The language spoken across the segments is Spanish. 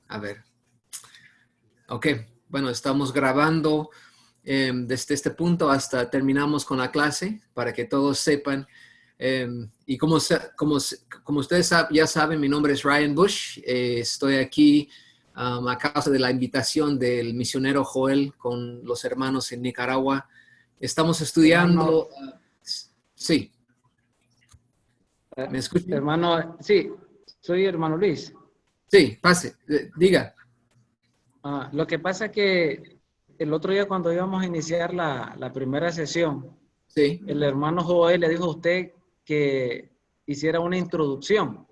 A ver. Ok, bueno, estamos grabando desde este punto hasta terminamos con la clase para que todos sepan. Y como ustedes ya saben, mi nombre es Ryan Bush. Estoy aquí a causa de la invitación del misionero Joel con los hermanos en Nicaragua. Estamos estudiando... sí. ¿Me escuchan? Hermano, sí, soy hermano Luis. Sí, pase, diga. Lo que pasa es que el otro día cuando íbamos a iniciar la primera sesión, Sí. el hermano Joel le dijo a usted que hiciera una introducción.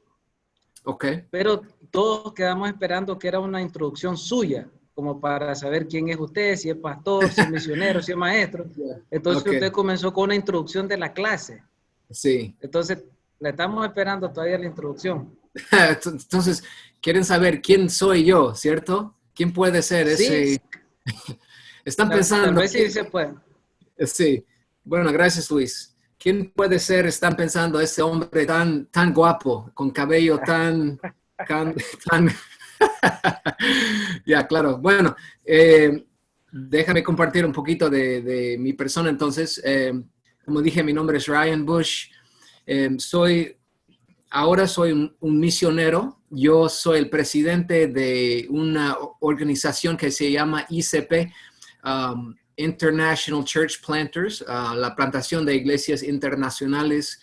Ok. Pero todos quedamos esperando que era una introducción suya, como para saber quién es usted, si es pastor, si es misionero, si es maestro. Entonces usted comenzó con una introducción de la clase. Sí. Entonces le estamos esperando todavía la introducción. Entonces, quieren saber quién soy yo, ¿cierto? ¿Quién puede ser ese? Sí, Están pensando. tal vez sí se puede. Sí. Bueno, gracias, Luis. ¿Quién puede ser? Están pensando ese hombre tan guapo, con cabello tan. Ya, claro. Bueno, déjame compartir un poquito de mi persona. Entonces, como dije, mi nombre es Ryan Bush. Ahora soy un misionero. Yo soy el presidente de una organización que se llama ICP, International Church Planters, la plantación de iglesias internacionales.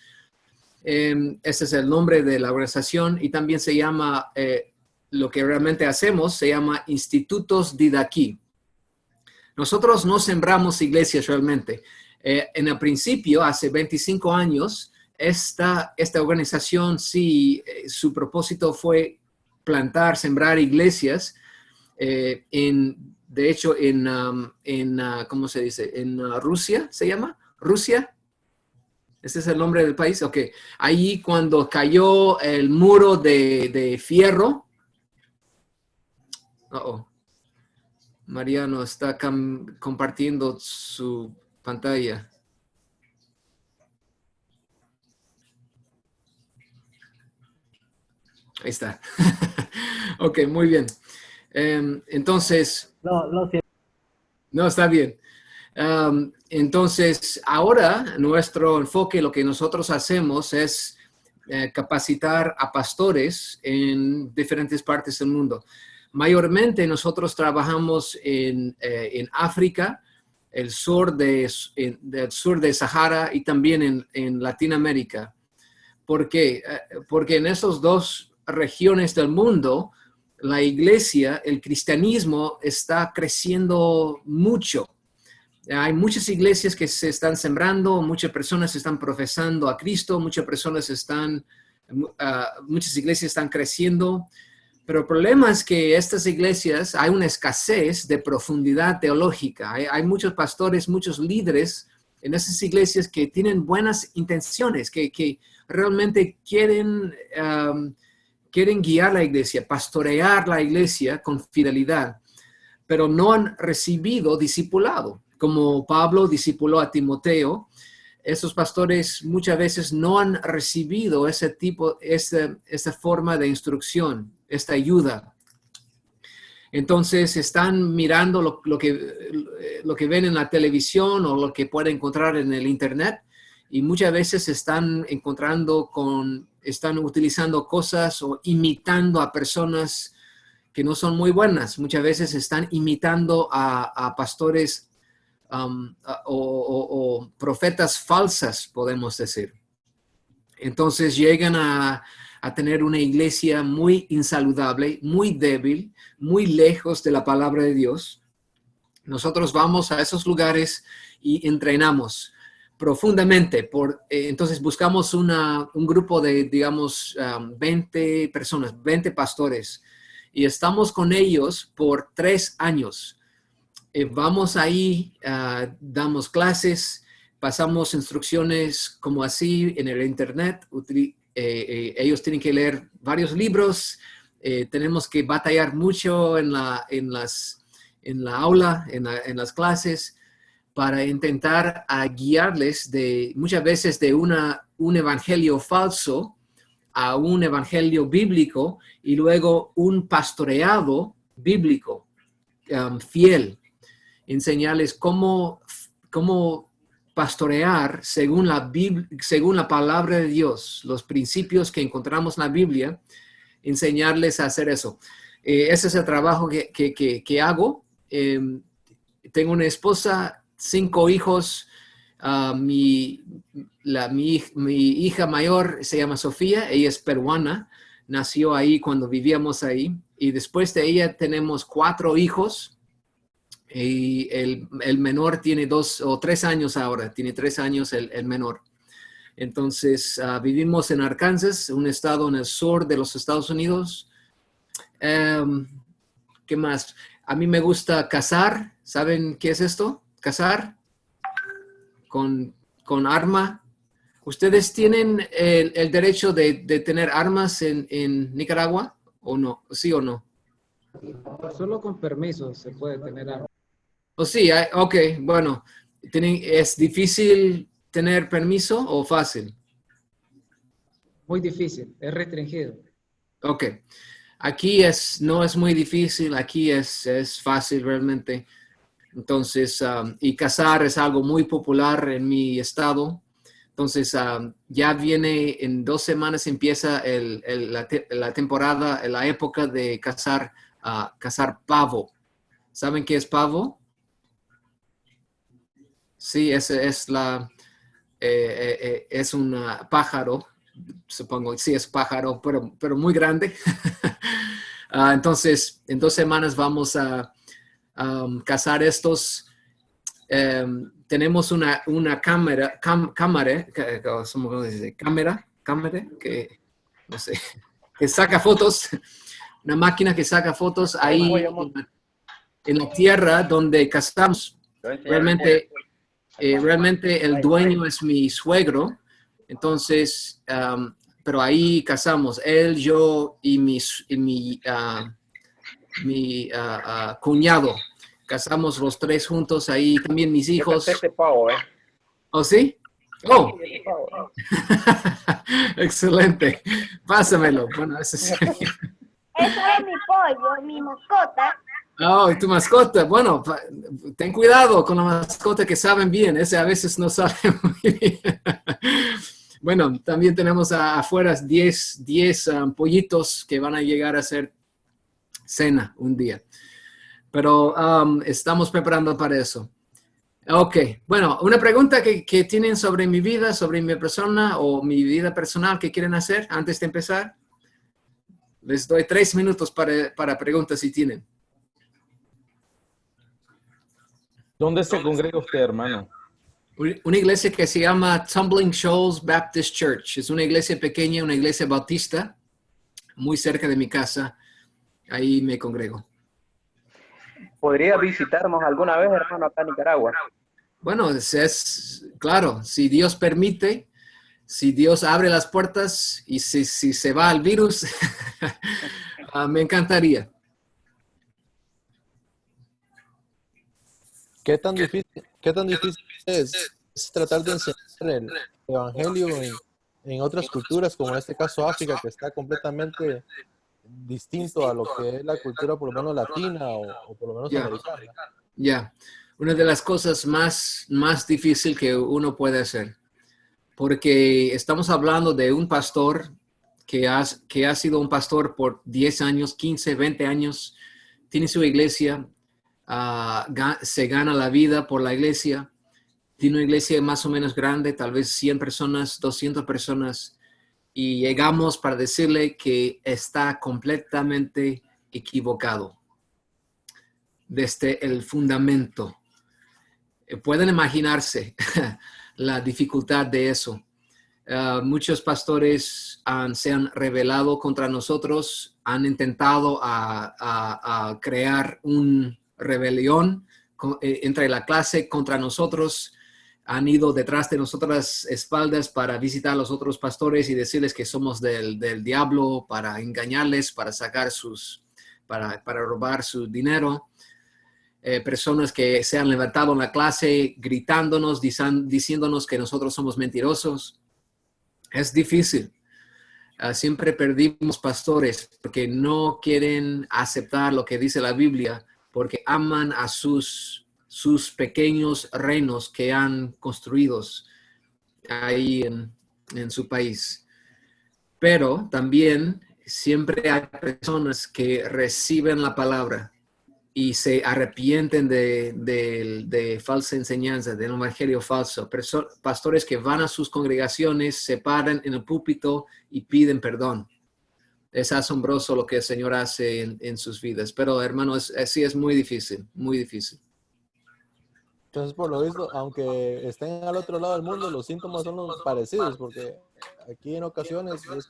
Ese es el nombre de la organización y también se llama, lo que realmente hacemos, se llama Institutos Didaquí. Nosotros no sembramos iglesias realmente. En el principio, hace 25 años, esta organización sí, su propósito fue plantar, sembrar iglesias. De hecho, ¿cómo se dice? En Rusia, ¿se llama? ¿Rusia? ¿Ese es el nombre del país? Ok. Ahí cuando cayó el muro de fierro. Mariano está compartiendo su pantalla. Ahí está. Ok, muy bien. Entonces... No, está bien. Entonces, ahora nuestro enfoque, lo que nosotros hacemos es capacitar a pastores en diferentes partes del mundo. Mayormente nosotros trabajamos en África, del sur de Sahara y también en Latinoamérica. ¿Por qué? Porque en esas dos regiones del mundo, la iglesia, el cristianismo está creciendo mucho. Hay muchas iglesias que se están sembrando, muchas personas están profesando a Cristo, muchas iglesias están creciendo, pero el problema es que estas iglesias hay una escasez de profundidad teológica. Hay muchos pastores, muchos líderes en esas iglesias que tienen buenas intenciones, que realmente quieren guiar la iglesia, pastorear la iglesia con fidelidad, pero no han recibido discipulado. Como Pablo discipuló a Timoteo, esos pastores muchas veces no han recibido esa forma de instrucción, esta ayuda. Entonces están mirando lo que ven en la televisión o lo que pueden encontrar en el internet y muchas veces están utilizando cosas o imitando a personas que no son muy buenas. Muchas veces están imitando a pastores o profetas falsas, podemos decir. Entonces llegan a tener una iglesia muy insaludable, muy débil, muy lejos de la palabra de Dios. Nosotros vamos a esos lugares y entrenamos profundamente. Entonces buscamos un grupo de, digamos, 20 personas, 20 pastores, y estamos con ellos por 3 años. Vamos ahí, damos clases, pasamos instrucciones como así en el internet. Ellos tienen que leer varios libros. Tenemos que batallar mucho en la aula, en las clases, para intentar guiarles muchas veces de un evangelio falso a un evangelio bíblico y luego un pastoreado bíblico fiel. Enseñarles cómo pastorear según la palabra de Dios, los principios que encontramos en la Biblia, enseñarles a hacer eso. Ese es el trabajo que hago. Tengo una esposa, 5 hijos. Mi hija mayor se llama Sofía, ella es peruana, nació ahí cuando vivíamos ahí. Y después de ella tenemos 4 hijos. Y el menor tiene 2 o 3 años ahora, tiene 3 años el menor. Entonces, vivimos en Arkansas, un estado en el sur de los Estados Unidos. ¿Qué más? A mí me gusta cazar. ¿Saben qué es esto? Cazar con arma. ¿Ustedes tienen el derecho de tener armas en Nicaragua o no? ¿Sí o no? Solo con permiso se puede tener armas. Oh, sí, ok, bueno. ¿Es difícil tener permiso o fácil? Muy difícil, es restringido. Ok. Aquí no es muy difícil, aquí es fácil realmente. Entonces, y cazar es algo muy popular en mi estado. Entonces, ya viene, en 2 semanas empieza la temporada, la época de cazar pavo. ¿Saben qué es pavo? Sí, es un pájaro, supongo. Sí, es pájaro, pero muy grande. Entonces, en 2 semanas vamos a cazar estos. Tenemos una cámara, que, no sé, que saca fotos, una máquina que saca fotos ahí en la tierra donde cazamos. Realmente el dueño es mi suegro, entonces, pero ahí cazamos, él, yo y mi cuñado. Casamos los 3 juntos ahí, también mis hijos. Este pavo, ¿Oh, sí? Oh. Excelente. Pásamelo. Bueno, eso es... Eso es mi pollo, mi mascota. Oh, y tu mascota. Bueno, ten cuidado con la mascota que saben bien. Ese a veces no sabe muy bien. Bueno, también tenemos afuera 10 pollitos que van a llegar a ser cena un día. Pero estamos preparando para eso. Ok, bueno, una pregunta que tienen sobre mi vida, sobre mi persona o mi vida personal que quieren hacer antes de empezar. Les doy 3 minutos para preguntas si tienen. ¿Dónde se congrega usted, hermano? Una iglesia que se llama Tumbling Shoals Baptist Church. Es una iglesia pequeña, una iglesia bautista, muy cerca de mi casa. Ahí me congrego. ¿Podría visitarnos alguna vez, hermano, acá en Nicaragua? Bueno, claro, si Dios permite, si Dios abre las puertas y si se va el virus, me encantaría. ¿Qué tan difícil es tratar de enseñar el evangelio en otras culturas, como en este caso África, que está completamente distinto a lo que es la cultura por lo menos latina o por lo menos americana? Ya, una de las cosas más difícil que uno puede hacer, porque estamos hablando de un pastor que ha sido un pastor por 10 años, 15, 20 años, tiene su iglesia, se gana la vida por la iglesia, tiene una iglesia más o menos grande, tal vez 100 personas, 200 personas, y llegamos para decirle que está completamente equivocado desde el fundamento. Pueden imaginarse la dificultad de eso. Muchos pastores se han rebelado contra nosotros, han intentado a crear una rebelión entre la clase contra nosotros, han ido detrás de nuestras espaldas para visitar a los otros pastores y decirles que somos del diablo, para engañarles, para sacar para robar su dinero. Personas que se han levantado en la clase gritándonos, diciéndonos que nosotros somos mentirosos. Es difícil. siempre perdimos pastores porque no quieren aceptar lo que dice la Biblia, porque aman a sus pequeños reinos que han construidos ahí en su país. Pero también siempre hay personas que reciben la palabra y se arrepienten de falsa enseñanza, del evangelio falso. Pastores que van a sus congregaciones, se paran en el púlpito y piden perdón. Es asombroso lo que el Señor hace en sus vidas. Pero, hermanos, sí es muy difícil, muy difícil. Entonces, por lo visto, aunque estén al otro lado del mundo, los síntomas son los parecidos, porque aquí en ocasiones es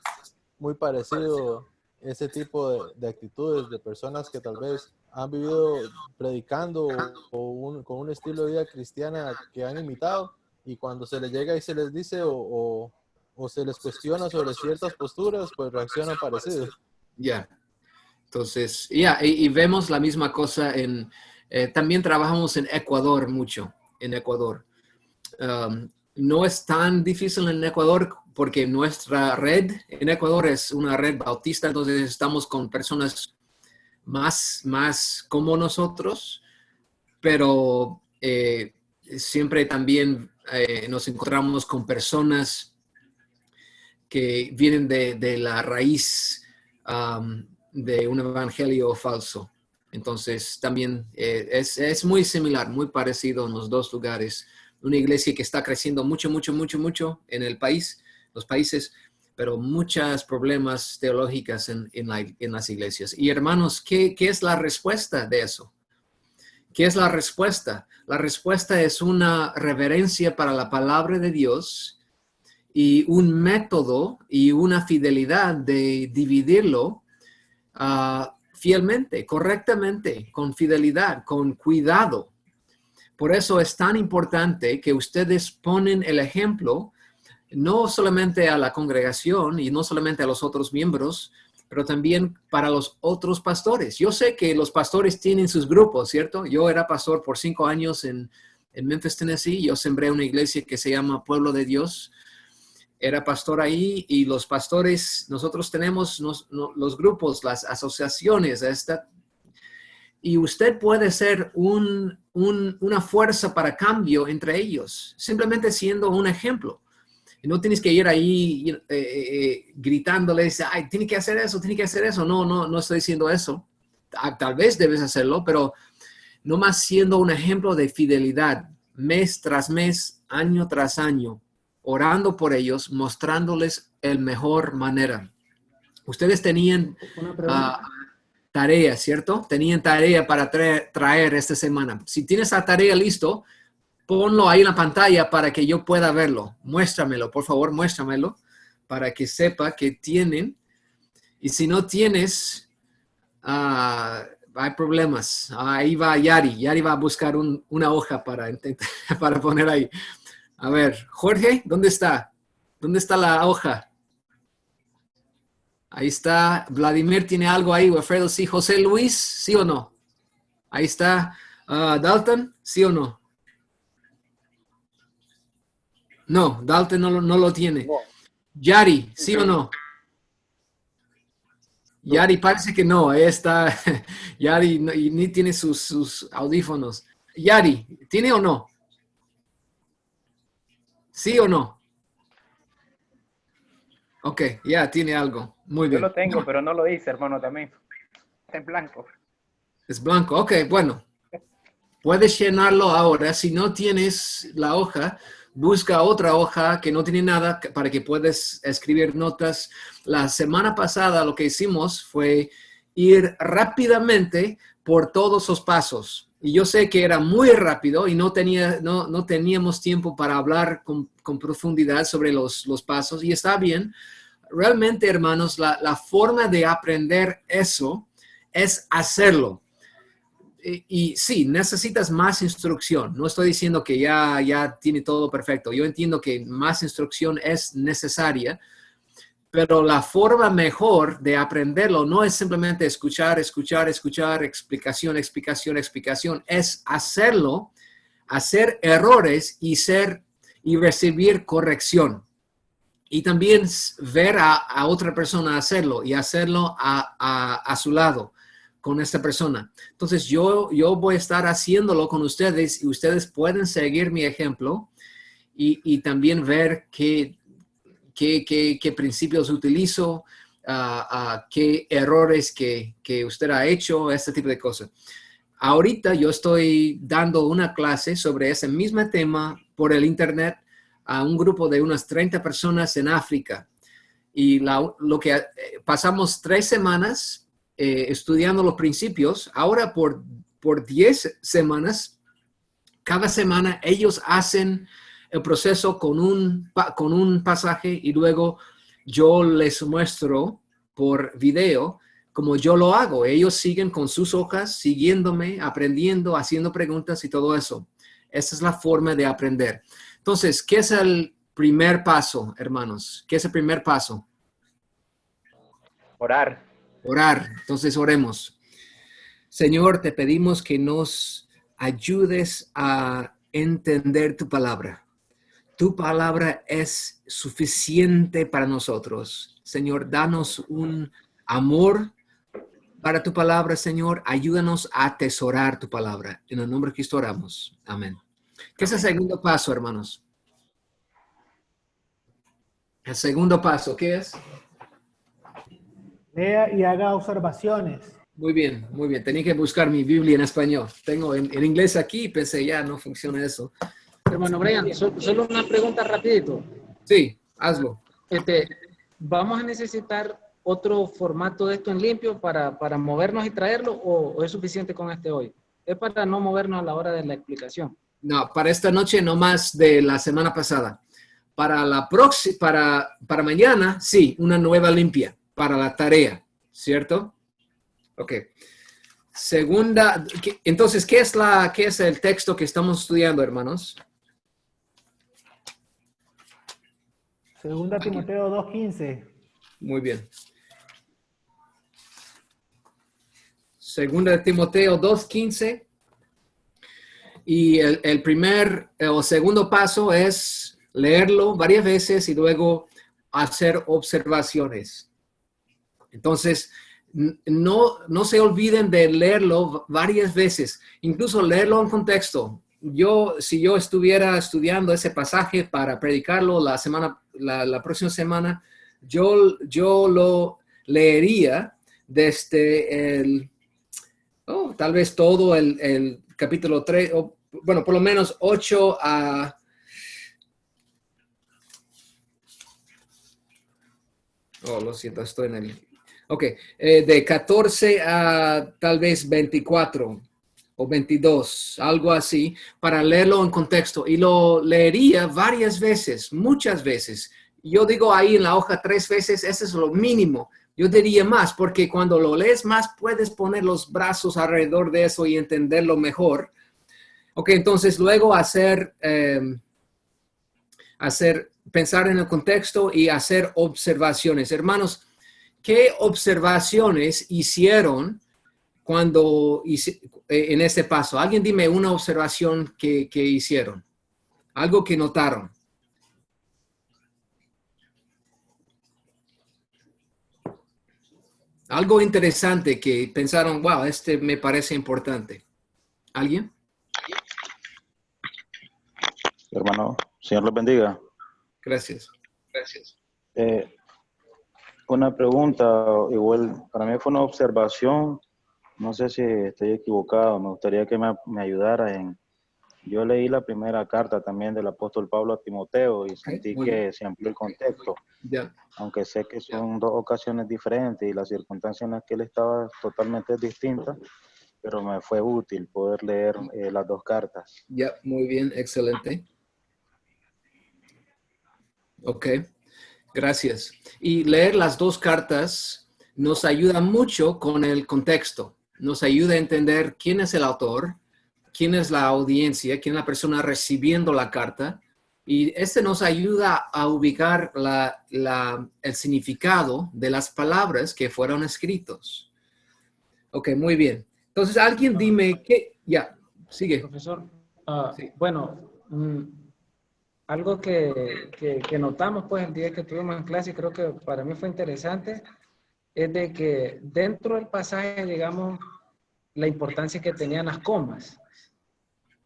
muy parecido ese tipo de actitudes de personas que tal vez han vivido predicando con un estilo de vida cristiana que han imitado, y cuando se les llega y se les dice o se les cuestiona sobre ciertas posturas, pues reaccionan parecido. Ya. Entonces, y vemos la misma cosa también trabajamos en Ecuador mucho, en Ecuador. No es tan difícil en Ecuador porque nuestra red en Ecuador es una red bautista, entonces estamos con personas más como nosotros, pero siempre también nos encontramos con personas que vienen de la raíz de un evangelio falso. Entonces, también es muy similar, muy parecido en los dos lugares. Una iglesia que está creciendo mucho en el país, los países, pero muchos problemas teológicos en las iglesias. Y hermanos, ¿qué es la respuesta de eso? ¿Qué es la respuesta? La respuesta es una reverencia para la palabra de Dios y un método y una fidelidad de dividirlo fielmente, correctamente, con fidelidad, con cuidado. Por eso es tan importante que ustedes ponen el ejemplo, no solamente a la congregación y no solamente a los otros miembros, pero también para los otros pastores. Yo sé que los pastores tienen sus grupos, ¿cierto? Yo era pastor por 5 años en Memphis, Tennessee. Yo sembré una iglesia que se llama Pueblo de Dios. Era pastor ahí y los pastores, nosotros tenemos los grupos, las asociaciones, y usted puede ser una fuerza para cambio entre ellos, simplemente siendo un ejemplo. Y no tienes que ir ahí gritándoles, ay, tiene que hacer eso, tiene que hacer eso. No estoy diciendo eso. Tal vez debes hacerlo, pero no más siendo un ejemplo de fidelidad, mes tras mes, año tras año, orando por ellos, mostrándoles el mejor manera. Ustedes tenían tarea, ¿cierto? Tenían tarea para traer esta semana. Si tienes la tarea listo, ponlo ahí en la pantalla para que yo pueda verlo. Muéstramelo, por favor, muéstramelo para que sepa que tienen. Y si no tienes, hay problemas. Ahí va Yari. Yari va a buscar una hoja para poner ahí. A ver, Jorge, ¿dónde está? ¿Dónde está la hoja? Ahí está. Vladimir tiene algo ahí. Wilfredo, sí. José Luis, ¿sí o no? Ahí está. Dalton, ¿sí o no? No, Dalton no lo tiene. Yari, ¿sí o no? Yari parece que no. Ahí está. Yari ni tiene sus audífonos. Yari, ¿tiene o no? ¿Sí o no? Ok, ya tiene algo. Muy bien. Yo lo tengo, pero no lo hice, hermano, también. Está en blanco. Es blanco. Ok, bueno. Puedes llenarlo ahora. Si no tienes la hoja, busca otra hoja que no tiene nada para que puedas escribir notas. La semana pasada lo que hicimos fue ir rápidamente por todos los pasos. Y yo sé que era muy rápido y no teníamos tiempo para hablar con profundidad sobre los pasos. Y está bien. Realmente, hermanos, la forma de aprender eso es hacerlo. Y sí, necesitas más instrucción. No estoy diciendo que ya tiene todo perfecto. Yo entiendo que más instrucción es necesaria. Pero la forma mejor de aprenderlo no es simplemente escuchar, explicación, es hacerlo, hacer errores y recibir corrección. y también ver a otra persona hacerlo y hacerlo a su lado con esta persona. Entonces yo voy a estar haciéndolo con ustedes y ustedes pueden seguir mi ejemplo y también ver qué principios utilizo, qué errores que usted ha hecho, este tipo de cosas. Ahorita yo estoy dando una clase sobre ese mismo tema por el internet a un grupo de unas 30 personas en África. Y lo que pasamos 3 semanas estudiando los principios, ahora por 10 semanas, cada semana ellos hacen el proceso con un pasaje y luego yo les muestro por video como yo lo hago. Ellos siguen con sus hojas, siguiéndome, aprendiendo, haciendo preguntas y todo eso. Esa es la forma de aprender. Entonces, ¿qué es el primer paso, hermanos? ¿Qué es el primer paso? Orar. Orar. Entonces, oremos. Señor, te pedimos que nos ayudes a entender tu palabra. Tu palabra es suficiente para nosotros. Señor, danos un amor para tu palabra, Señor. Ayúdanos a atesorar tu palabra. En el nombre de Cristo oramos. Amén. ¿Qué es el segundo paso, hermanos? El segundo paso, ¿qué es? Lea y haga observaciones. Muy bien, muy bien. Tenía que buscar mi Biblia en español. Tengo en inglés aquí y pensé, ya no funciona eso. Hermano Brian, solo una pregunta rapidito. Sí, hazlo. ¿Vamos a necesitar otro formato de esto en limpio para movernos y traerlo o es suficiente con este hoy? Es para no movernos a la hora de la explicación. No, para esta noche no más de la semana pasada. Para la próxima, para mañana, sí, una nueva limpia para la tarea, ¿cierto? Ok. Segunda, entonces, ¿qué es el texto que estamos estudiando, hermanos? Segunda Timoteo 2:15. Muy bien. Segunda de Timoteo 2:15. Y el primer o segundo paso es leerlo varias veces y luego hacer observaciones. Entonces, no se olviden de leerlo varias veces, incluso leerlo en contexto. Si yo estuviera estudiando ese pasaje para predicarlo la próxima semana, yo lo leería desde tal vez todo el capítulo 3, o bueno, por lo menos 8 a... lo siento, estoy en el... Ok, de 14 a tal vez 24 o 22, algo así, para leerlo en contexto. Y lo leería varias veces, muchas veces. Yo digo ahí en la hoja 3 veces, ese es lo mínimo. Yo diría más, porque cuando lo lees más, puedes poner los brazos alrededor de eso y entenderlo mejor. Ok, entonces luego pensar en el contexto y hacer observaciones. Hermanos, ¿qué observaciones hicieron en este paso? Alguien dime una observación que hicieron. Algo que notaron. Algo interesante que pensaron, wow, este me parece importante. ¿Alguien? Hermano, Señor los bendiga. Gracias. Una pregunta, igual para mí fue una observación, no sé si estoy equivocado, me gustaría que me ayudara yo leí la primera carta también del apóstol Pablo a Timoteo y sentí que se amplió el contexto, aunque sé que son 2 ocasiones diferentes y las circunstancias en las que él estaba totalmente distintas, pero me fue útil poder leer las 2 cartas. Muy bien, excelente. Ok, gracias. Y leer las 2 cartas nos ayuda mucho con el contexto. Nos ayuda a entender quién es el autor, quién es la audiencia, quién es la persona recibiendo la carta. Y nos ayuda a ubicar el significado de las palabras que fueron escritos. Ok, muy bien. Entonces, alguien dime qué... sigue. Profesor, Sí. bueno, algo que notamos pues el día que estuvimos en clase, y creo que para mí fue interesante, es de que dentro del pasaje, digamos, la importancia que tenían las comas.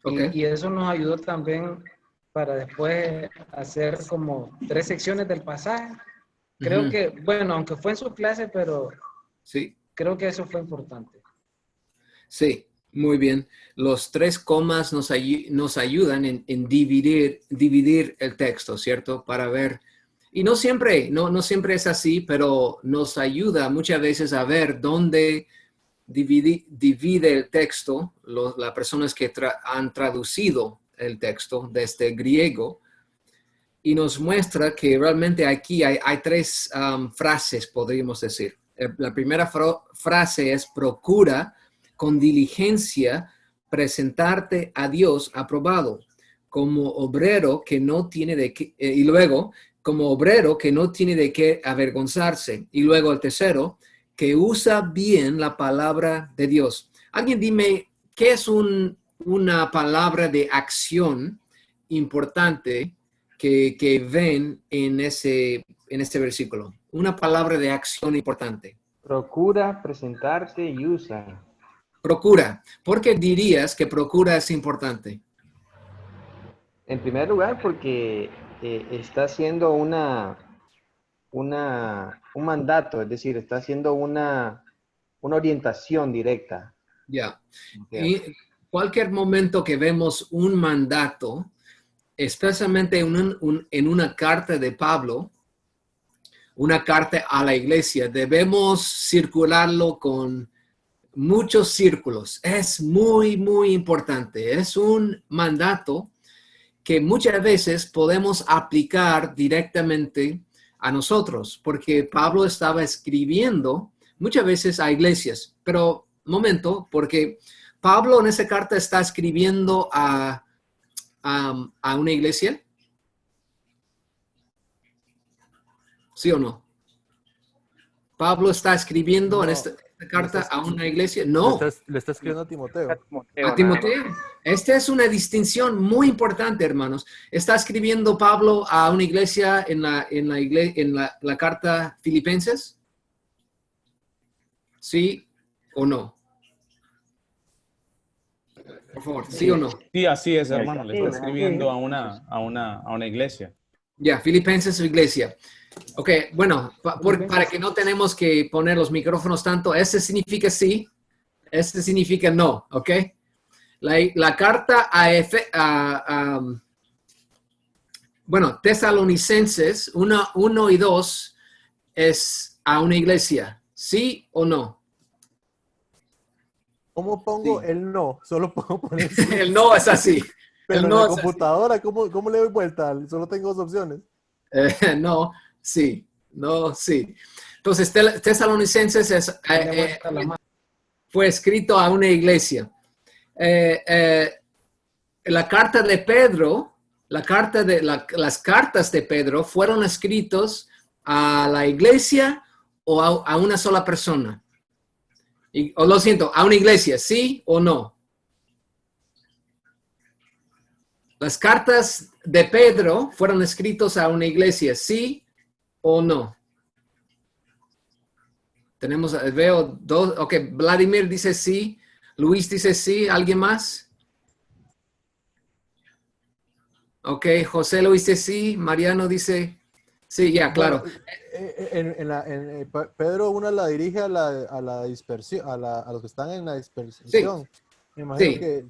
Okay. Y eso nos ayudó también para después hacer como 3 secciones del pasaje. Creo que, bueno, aunque fue en su clase, pero sí, creo que eso fue importante. Sí, muy bien. Los 3 comas nos ayudan en dividir el texto, ¿cierto? Para ver, y no siempre es así, pero nos ayuda muchas veces a ver dónde divide el texto, las personas que han traducido el texto desde griego, y nos muestra que realmente aquí hay 3 frases, podríamos decir. La primera frase es: procura con diligencia presentarte a Dios aprobado, como obrero que no tiene de qué, y luego, como obrero que no tiene de qué avergonzarse. Y luego el tercero, que usa bien la palabra de Dios. Alguien dime, ¿qué es una palabra de acción importante que ven en ese versículo? Una palabra de acción importante. Procura, presentarte y usa. Procura. ¿Por qué dirías que procura es importante? En primer lugar, porque está haciendo un mandato, es decir, está haciendo una orientación directa. Ya. Y cualquier momento que vemos un mandato, especialmente en una carta de Pablo, una carta a la iglesia, debemos circularlo con muchos círculos. Es muy, muy importante. Es un mandato que muchas veces podemos aplicar directamente a nosotros, porque Pablo estaba escribiendo muchas veces a iglesias. Pero, momento, porque Pablo en esa carta está escribiendo a una iglesia. ¿Sí o no? Pablo está escribiendo en esta carta a una iglesia. No. Le está escribiendo a Timoteo. A Timoteo. Esta es una distinción muy importante, hermanos. Está escribiendo Pablo a una iglesia en la carta Filipenses. ¿Sí o no? Por favor, ¿sí o no? Sí, así es, hermano. Le está escribiendo a una iglesia. Ya, Filipenses su iglesia. Ok, bueno, para que no tenemos que poner los micrófonos tanto, este significa sí, este significa no, ¿ok? La carta bueno, Tesalonicenses 1 y 2 es a una iglesia, ¿sí o no? ¿Cómo pongo el no? Solo puedo poner sí. El no es así. Pero el no en la computadora, ¿cómo le doy vuelta? Solo tengo 2 opciones. No, sí, no, sí. Entonces, Tesalonicenses fue escrito a una iglesia. La carta de Pedro, las cartas de Pedro fueron escritos a la iglesia o a una sola persona. O lo siento, a una iglesia, ¿sí o no? Las cartas de Pedro fueron escritos a una iglesia, ¿sí o no? Veo 2, ok, Vladimir dice sí, Luis dice sí, ¿alguien más? Ok, José lo dice sí, Mariano dice sí, ya, claro. Pedro una la dirige a la dispersión, a los que están en la dispersión. Sí. Me imagino que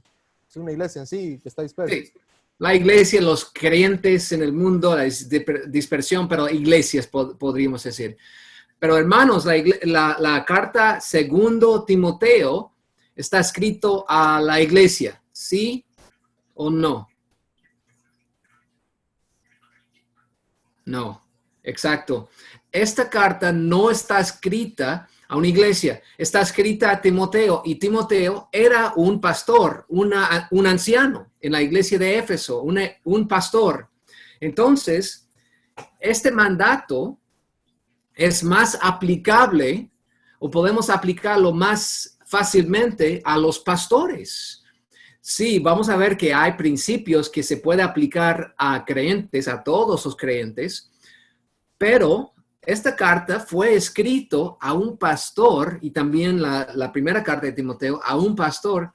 es una iglesia en sí que está dispersa. Sí. La iglesia, los creyentes en el mundo, la dispersión, pero iglesias podríamos decir. Pero hermanos, la carta segundo Timoteo está escrito a la iglesia, ¿sí o no? No, exacto. Esta carta no está escrita a una iglesia, está escrita a Timoteo, y Timoteo era un pastor, un anciano en la iglesia de Éfeso, un pastor. Entonces, este mandato es más aplicable, o podemos aplicarlo más fácilmente a los pastores. sí, vamos a ver que hay principios que se puede aplicar a creyentes, a todos los creyentes, pero esta carta fue escrito a un pastor y también la primera carta de Timoteo a un pastor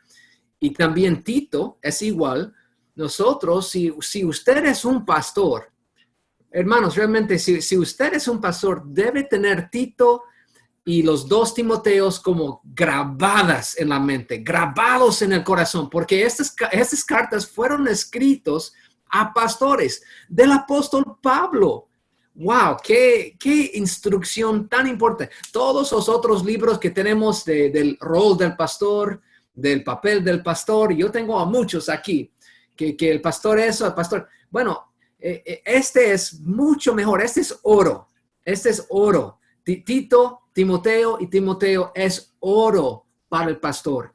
y también Tito es igual. Nosotros, si usted es un pastor, hermanos, realmente si usted es un pastor, debe tener Tito y los 2 Timoteos como grabadas en la mente, grabados en el corazón, porque estas cartas fueron escritos a pastores del apóstol Pablo. ¡Wow! ¡Qué instrucción tan importante! Todos los otros libros que tenemos del rol del pastor, del papel del pastor, yo tengo a muchos aquí, que el pastor eso, el pastor... Bueno, este es mucho mejor, este es oro, Tito, Timoteo y Timoteo es oro para el pastor.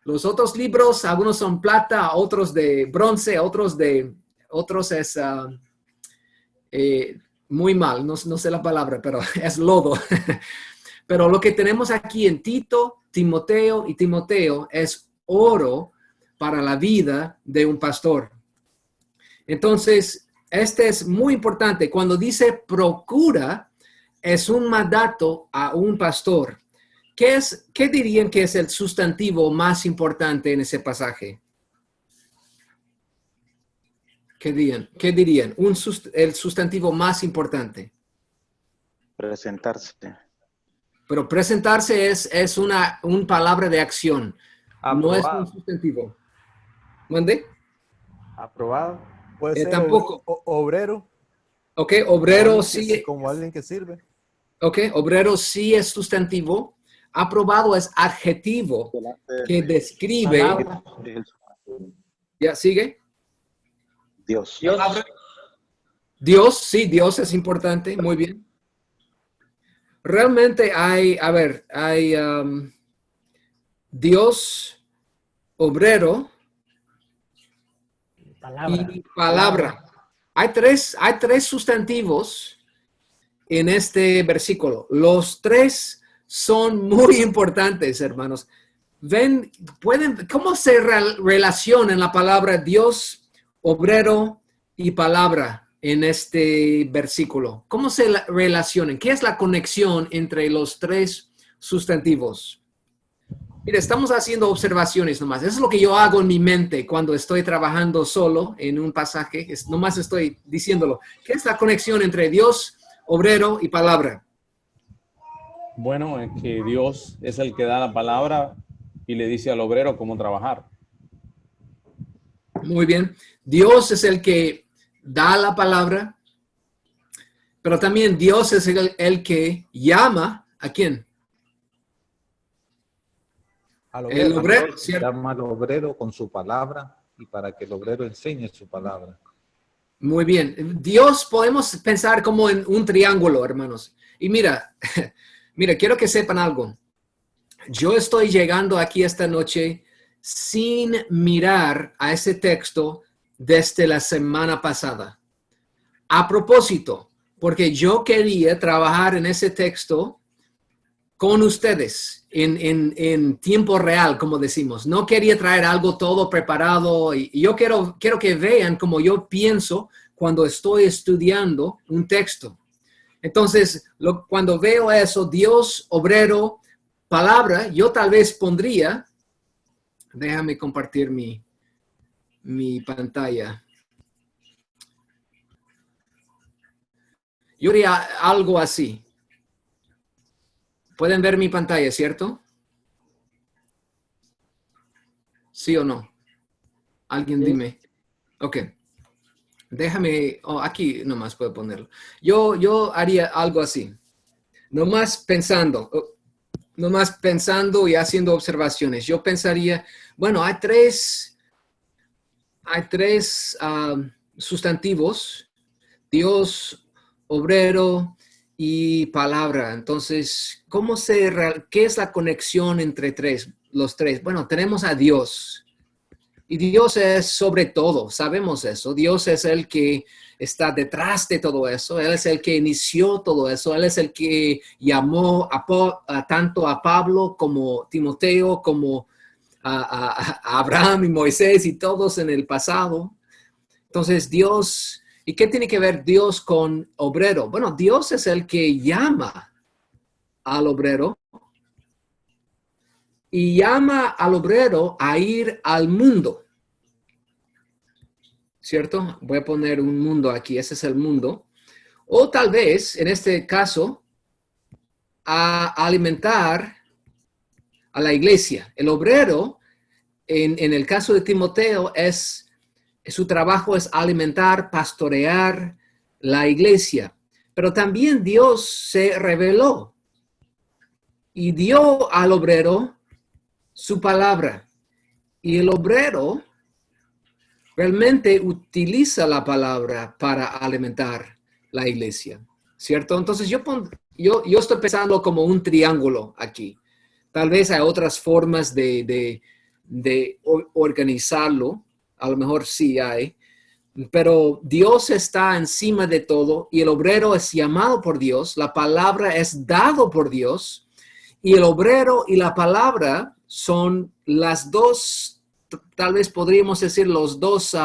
Los otros libros, algunos son plata, otros de bronce, otros es muy mal, no sé la palabra, pero es lodo. Pero lo que tenemos aquí en Tito, Timoteo y Timoteo es oro para la vida de un pastor. Entonces, este es muy importante. Cuando dice procura, es un mandato a un pastor. ¿Qué dirían que es el sustantivo más importante en ese pasaje? ¿Qué dirían? El sustantivo más importante. Presentarse. Pero presentarse es una palabra de acción. Aprobado. No es un sustantivo. ¿Mande? Aprobado. Puede ser tampoco. Obrero. Ok, obrero Como sí. como alguien que sirve. Ok, obrero sí es sustantivo. Aprobado es adjetivo que describe. Palabra. ¿Ya sigue? Dios. Dios, sí, Dios es importante. Muy bien. Realmente hay Dios, obrero y palabra. Hay tres sustantivos en este versículo. Los 3 son muy importantes, hermanos. ¿Cómo se relacionan la palabra Dios, obrero y palabra en este versículo? ¿Cómo se relacionan? ¿Qué es la conexión entre los 3 sustantivos? Mira, estamos haciendo observaciones nomás. Eso es lo que yo hago en mi mente cuando estoy trabajando solo en un pasaje. Nomás estoy diciéndolo. ¿Qué es la conexión entre Dios, obrero y palabra? Bueno, es que Dios es el que da la palabra y le dice al obrero cómo trabajar. Muy bien. Dios es el que da la palabra, pero también Dios es el que llama ¿a quién? El obrero, ¿cierto? Llama al obrero con su palabra y para que el obrero enseñe su palabra. Muy bien. Dios podemos pensar como en un triángulo, hermanos. Y mira, quiero que sepan algo. Yo estoy llegando aquí esta noche sin mirar a ese texto desde la semana pasada. A propósito, porque yo quería trabajar en ese texto con ustedes en tiempo real, como decimos. No quería traer algo todo preparado y yo quiero que vean cómo yo pienso cuando estoy estudiando un texto. Entonces, cuando veo eso, Dios, obrero, palabra, yo tal vez pondría, déjame compartir mi pantalla. Yo haría algo así. ¿Pueden ver mi pantalla, cierto? ¿Sí o no? Alguien dime. Ok. Déjame, aquí nomás puedo ponerlo. Yo haría algo así. Nomás pensando y haciendo observaciones. Yo pensaría, bueno, hay tres sustantivos, Dios, obrero y palabra. Entonces, ¿qué es la conexión entre los tres? Bueno, tenemos a Dios. Y Dios es sobre todo, sabemos eso. Dios es el que está detrás de todo eso. Él es el que inició todo eso. Él es el que llamó tanto a Pablo como Timoteo, como a Abraham y Moisés y todos en el pasado. Entonces Dios, ¿y qué tiene que ver Dios con obrero? Bueno, Dios es el que llama al obrero y llama al obrero a ir al mundo. ¿Cierto? Voy a poner un mundo aquí, ese es el mundo. O tal vez, en este caso, a alimentar a la iglesia. El obrero, en el caso de Timoteo, su trabajo es alimentar, pastorear la iglesia. Pero también Dios se reveló y dio al obrero su palabra. Y el obrero realmente utiliza la palabra para alimentar la iglesia, ¿cierto? Entonces yo estoy pensando como un triángulo aquí. Tal vez hay otras formas de organizarlo, a lo mejor sí hay, pero Dios está encima de todo y el obrero es llamado por Dios, la palabra es dado por Dios y el obrero y la palabra son las dos, tal vez podríamos decir los dos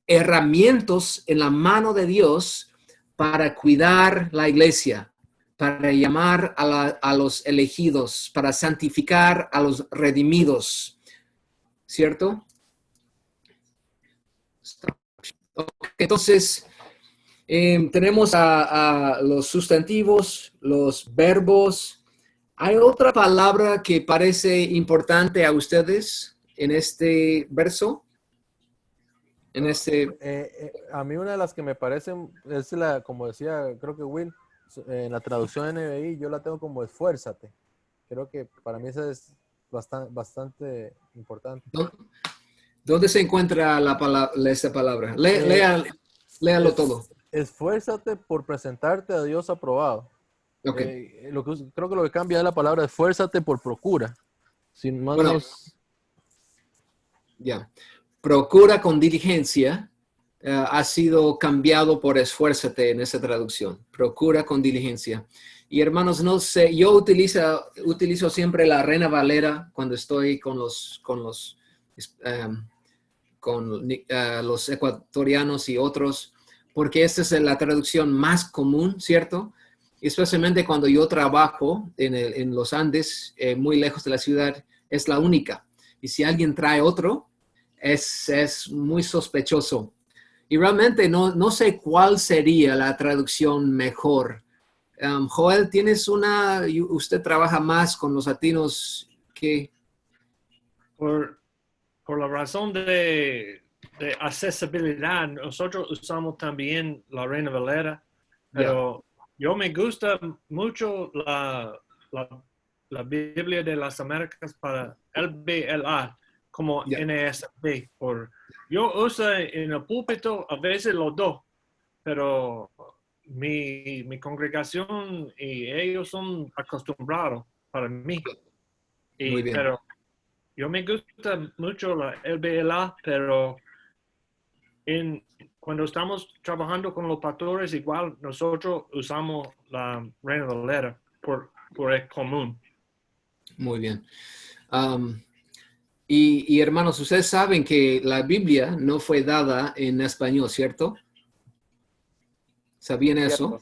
herramientas en la mano de Dios para cuidar la iglesia, para llamar a los elegidos, para santificar a los redimidos, ¿cierto? Entonces, tenemos a los sustantivos, los verbos. ¿Hay otra palabra que parece importante a ustedes en este verso? A mí una de las que me parecen es como decía, creo que Will, en la traducción NBI, yo la tengo como esfuérzate. Creo que para mí esa es bastante importante. ¿Dónde se encuentra esa palabra? Léalo todo. Esfuérzate por presentarte a Dios aprobado. Okay. Creo que lo que cambia es la palabra esfuérzate por procura. Sin más bueno, ya. Procura con diligencia ha sido cambiado por esfuérzate en esa traducción. Procura con diligencia. Y hermanos, no sé, yo utilizo siempre la Reina Valera cuando estoy con los ecuatorianos y otros, porque esta es la traducción más común, ¿cierto? Especialmente cuando yo trabajo en los Andes, muy lejos de la ciudad, es la única. Y si alguien trae otro, es muy sospechoso. Y realmente no sé cuál sería la traducción mejor. Joel, usted trabaja más con los latinos que... Por la razón de accesibilidad, nosotros usamos también la Reina Valera, pero yo me gusta mucho la Biblia de las Américas para LBLA, como NSB. Yo uso en el púlpito a veces los dos, pero mi congregación y ellos son acostumbrados para mí. Muy bien. Pero yo me gusta mucho la LBLA, pero cuando estamos trabajando con los pastores, igual nosotros usamos la Reina Valera por el común. Muy bien. Y hermanos, ustedes saben que la Biblia no fue dada en español, ¿cierto? ¿Sabían eso?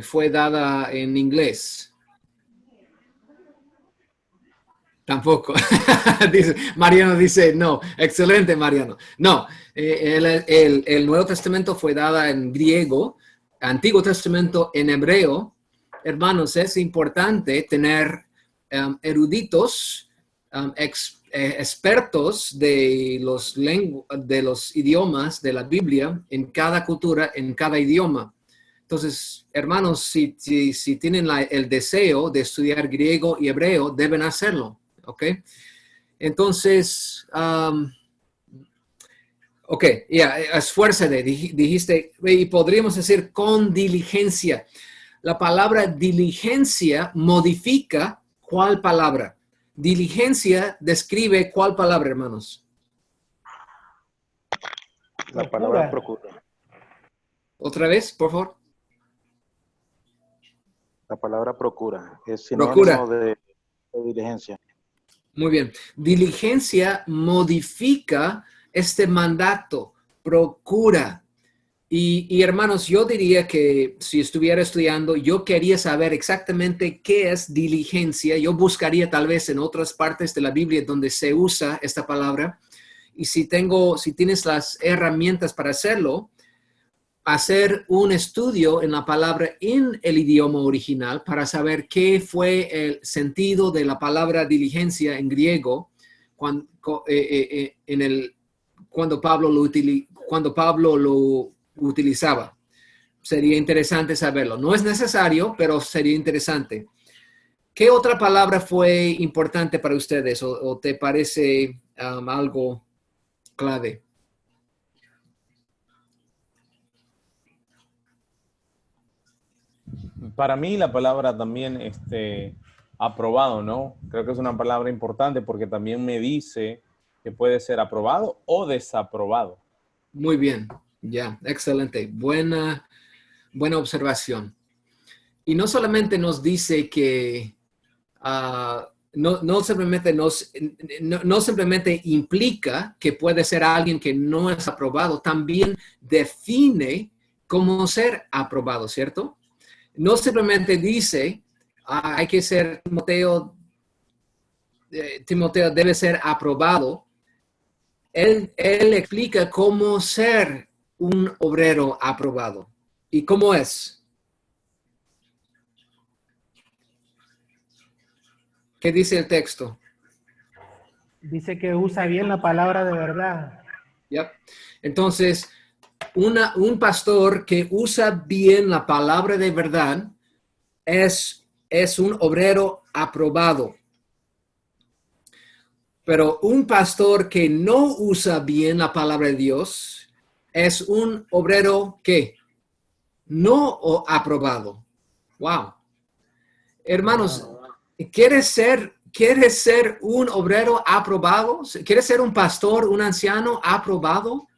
Fue dada en inglés. Tampoco. Mariano dice, no. Excelente, Mariano. No, el Nuevo Testamento fue dada en griego, Antiguo Testamento en hebreo. Hermanos, es importante tener eruditos, expertos de los idiomas de la Biblia en cada cultura, en cada idioma. Entonces, hermanos, si tienen el deseo de estudiar griego y hebreo, deben hacerlo. ¿Ok? Entonces, esfuérzate, dijiste, y podríamos decir con diligencia. La palabra diligencia modifica ¿cuál palabra? Diligencia describe ¿cuál palabra, hermanos? La palabra procura. ¿Otra vez, por favor? La palabra procura es sinónimo diligencia. Muy bien. Diligencia modifica este mandato, procura. Y hermanos, yo diría que si estuviera estudiando, yo quería saber exactamente qué es diligencia. Yo buscaría tal vez en otras partes de la Biblia donde se usa esta palabra. Y si tienes las herramientas para hacerlo, hacer un estudio en la palabra en el idioma original para saber qué fue el sentido de la palabra diligencia en griego cuando Pablo lo utilizaba. Sería interesante saberlo. No es necesario, pero sería interesante. ¿Qué otra palabra fue importante para ustedes o te parece algo clave? Para mí la palabra también aprobado, ¿no? Creo que es una palabra importante porque también me dice que puede ser aprobado o desaprobado. Muy bien, ya, excelente. Buena observación. Y no solamente nos dice que no simplemente implica que puede ser alguien que no es aprobado, también define cómo ser aprobado, ¿cierto? No simplemente dice, hay que ser Timoteo debe ser aprobado. Él explica cómo ser un obrero aprobado. ¿Y cómo es? ¿Qué dice el texto? Dice que usa bien la palabra de verdad. Yep. Entonces, un pastor que usa bien la palabra de verdad es un obrero aprobado. Pero un pastor que no usa bien la palabra de Dios es un obrero que no aprobado. Wow. Hermanos, ¿quieres ser un obrero aprobado? ¿Quieres ser un pastor, un anciano aprobado?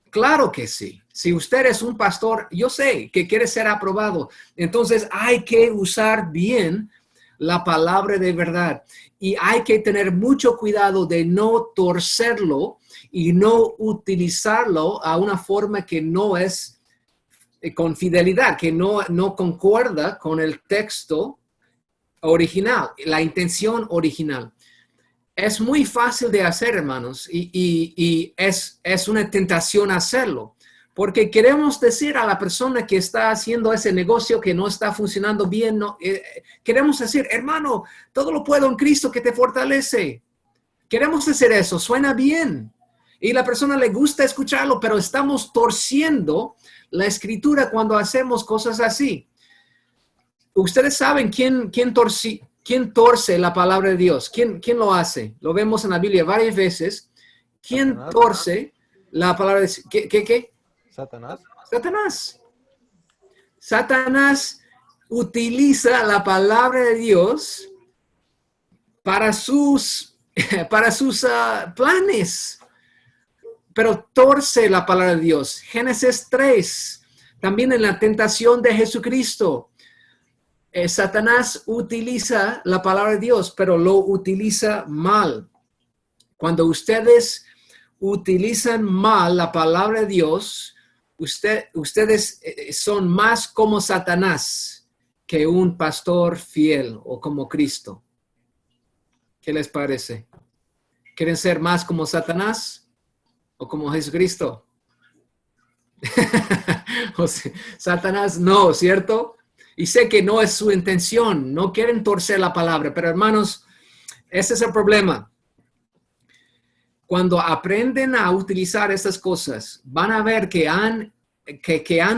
Claro que sí. Si usted es un pastor, yo sé que quiere ser aprobado. Entonces hay que usar bien la palabra de verdad. Y hay que tener mucho cuidado de no torcerlo y no utilizarlo a una forma que no es con fidelidad, que no concuerda con el texto original, la intención original. Es muy fácil de hacer, hermanos, y es una tentación hacerlo, porque queremos decir a la persona que está haciendo ese negocio que no está funcionando bien, queremos decir, hermano, todo lo puedo en Cristo que te fortalece. Queremos decir eso, suena bien, y a la persona le gusta escucharlo, pero estamos torciendo la escritura cuando hacemos cosas así. Ustedes saben quién torce la palabra de Dios. ¿Quién lo hace? Lo vemos en la Biblia varias veces. ¿Quién torce la palabra de Dios? ¿Qué? Satanás. Satanás utiliza la palabra de Dios para sus planes, pero torce la palabra de Dios. Génesis 3, también en la tentación de Jesucristo. Satanás utiliza la palabra de Dios, pero lo utiliza mal. Cuando ustedes utilizan mal la palabra de Dios, ustedes son más como Satanás que un pastor fiel o como Cristo. ¿Qué les parece? ¿Quieren ser más como Satanás o como Jesucristo? O sea, Satanás no, ¿cierto? Y sé que no es su intención, no quieren torcer la palabra, pero hermanos, ese es el problema. Cuando aprenden a utilizar estas cosas, van a ver que han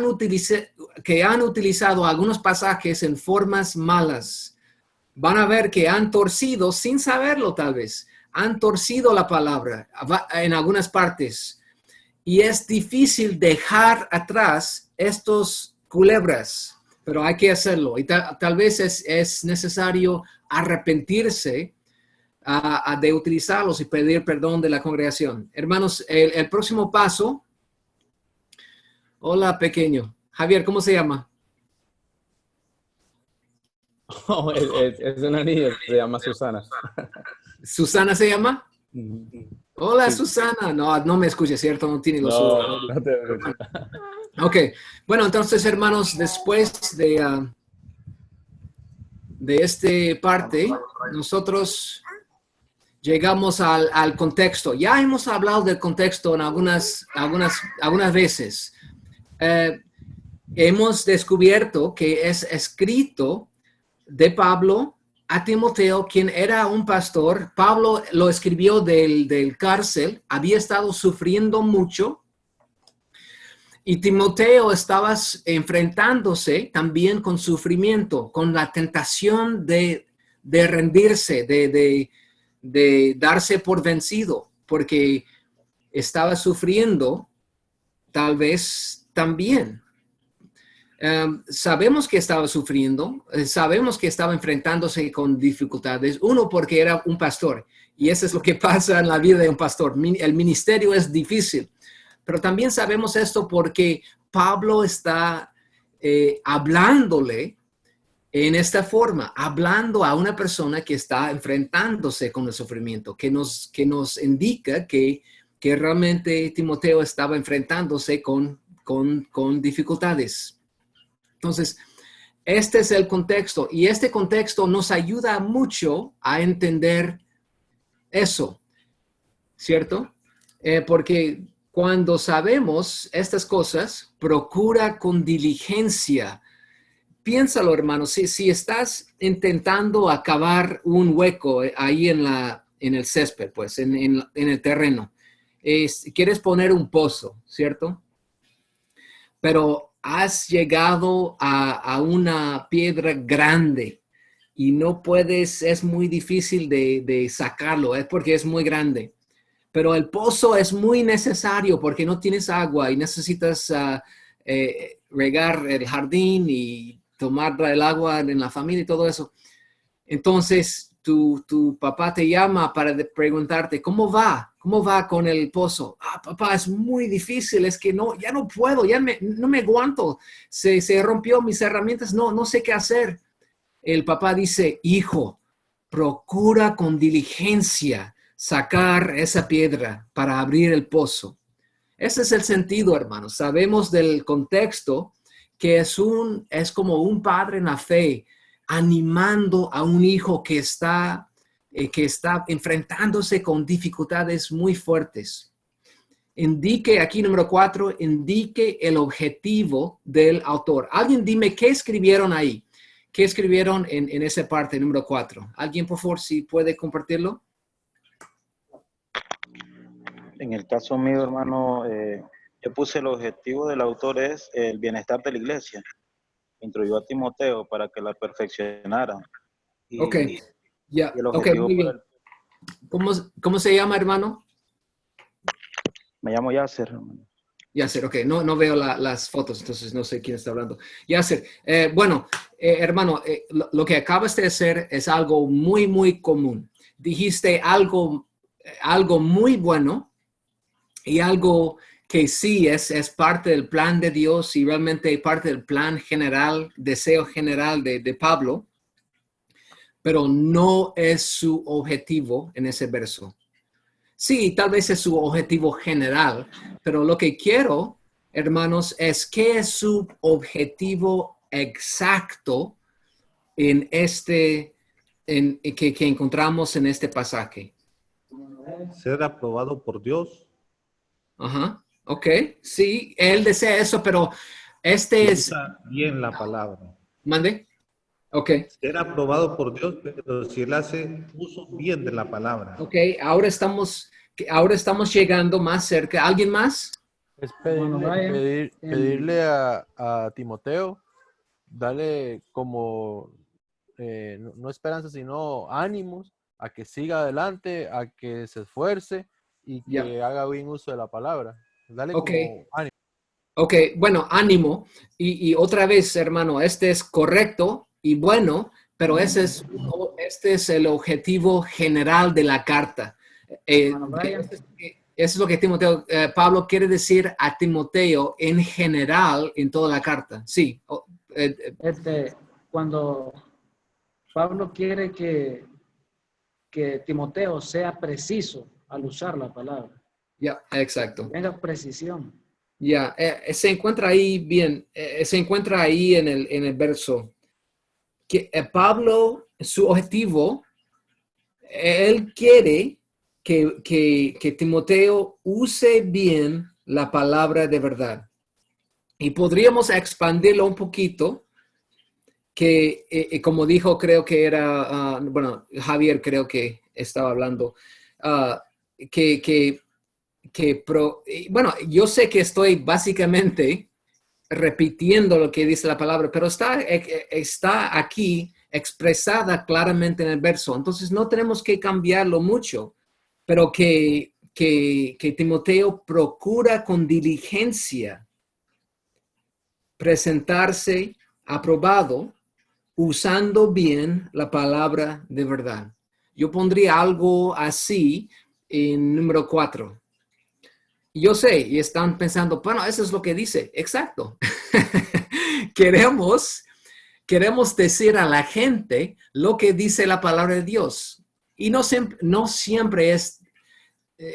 utilizado algunos pasajes en formas malas. Van a ver que han torcido, sin saberlo tal vez, han torcido la palabra en algunas partes. Y es difícil dejar atrás estos culebras, pero hay que hacerlo. Y tal vez es necesario arrepentirse de utilizarlos y pedir perdón de la congregación. Hermanos, el próximo paso. Hola, pequeño. Javier, ¿cómo se llama? Oh, es una niña, se llama Susana. ¿Susana se llama? Ujú. Hola, Sí. Susana. No, no me escucha, ¿cierto? No tiene los... No te Ok. Bueno, entonces, hermanos, después de esta parte, nosotros llegamos al contexto. Ya hemos hablado del contexto en algunas veces. Hemos descubierto que es escrito de Pablo a Timoteo, quien era un pastor. Pablo lo escribió del cárcel, había estado sufriendo mucho. Y Timoteo estaba enfrentándose también con sufrimiento, con la tentación de rendirse, de darse por vencido, porque estaba sufriendo tal vez también. Sabemos que estaba sufriendo, sabemos que estaba enfrentándose con dificultades. Uno, porque era un pastor, y eso es lo que pasa en la vida de un pastor. El ministerio es difícil. Pero también sabemos esto porque Pablo está hablándole en esta forma, hablando a una persona que está enfrentándose con el sufrimiento, que nos indica que realmente Timoteo estaba enfrentándose con dificultades. Entonces, este es el contexto, y este contexto nos ayuda mucho a entender eso, ¿cierto? Porque cuando sabemos estas cosas, procura con diligencia. Piénsalo, hermano, si estás intentando acabar un hueco ahí en el césped, pues, en el terreno, quieres poner un pozo, ¿cierto? Pero has llegado a una piedra grande y no puedes, es muy difícil de sacarlo, es porque es muy grande. Pero el pozo es muy necesario porque no tienes agua y necesitas regar el jardín y tomar el agua en la familia y todo eso. Entonces, tu papá te llama para preguntarte, ¿cómo va? ¿Cómo va con el pozo? Ah, papá, es muy difícil, es que ya no puedo, no me aguanto. Se rompió mis herramientas, no sé qué hacer. El papá dice, hijo, procura con diligencia sacar esa piedra para abrir el pozo. Ese es el sentido, hermanos. Sabemos del contexto que es como un padre en la fe animando a un hijo que está enfrentándose con dificultades muy fuertes. Indique, aquí número 4, indique el objetivo del autor. Alguien dime qué escribieron ahí. ¿Qué escribieron en esa parte, número 4? ¿Alguien, por favor, si puede compartirlo? En el caso mío, hermano, yo puse el objetivo del autor es el bienestar de la iglesia. Instruyó a Timoteo para que la perfeccionara. Ok, ya, y el ok, objetivo muy bien. ¿Cómo se llama, hermano? Me llamo Yasser, hermano. Yasser, ok, no veo las fotos, entonces no sé quién está hablando. Yasser, bueno, hermano, lo que acabas de hacer es algo muy, muy común. Dijiste algo muy bueno y algo que sí es parte del plan de Dios y realmente parte del plan general, deseo general de Pablo, pero no es su objetivo en ese verso. Sí, tal vez es su objetivo general, pero lo que quiero, hermanos, es qué es su objetivo exacto en que encontramos en este pasaje. Ser aprobado por Dios. Ajá, ok, sí, él desea eso, pero este es... Usa bien la palabra. ¿Mande? Ok. Ser aprobado por Dios, pero si él hace uso bien de la palabra. Ok, ahora estamos llegando más cerca. ¿Alguien más? Es pedirle a Timoteo, darle como, no esperanza, sino ánimos a que siga adelante, a que se esfuerce y que haga bien uso de la palabra. Dale como ánimo. Ok, bueno, ánimo. Y otra vez, hermano, este es correcto y bueno, pero este es el objetivo general de la carta. Eso es lo que Pablo quiere decir a Timoteo en general en toda la carta. Sí. Cuando Pablo quiere que Timoteo sea preciso al usar la palabra. Ya, exacto. Tenga precisión. Ya, se encuentra ahí bien, se encuentra ahí en el verso que Pablo, su objetivo, él quiere que Timoteo use bien la palabra de verdad. Y podríamos expandirlo un poquito, que como dijo, creo que era, bueno, Javier creo que estaba hablando, que bueno, yo sé que estoy básicamente repitiendo lo que dice la palabra, pero está aquí expresada claramente en el verso. Entonces no tenemos que cambiarlo mucho, pero que Timoteo procura con diligencia presentarse aprobado usando bien la palabra de verdad. Yo pondría algo así en número 4. Yo sé, y están pensando, bueno, eso es lo que dice. Exacto. Queremos decir a la gente lo que dice la palabra de Dios. Y no siempre es,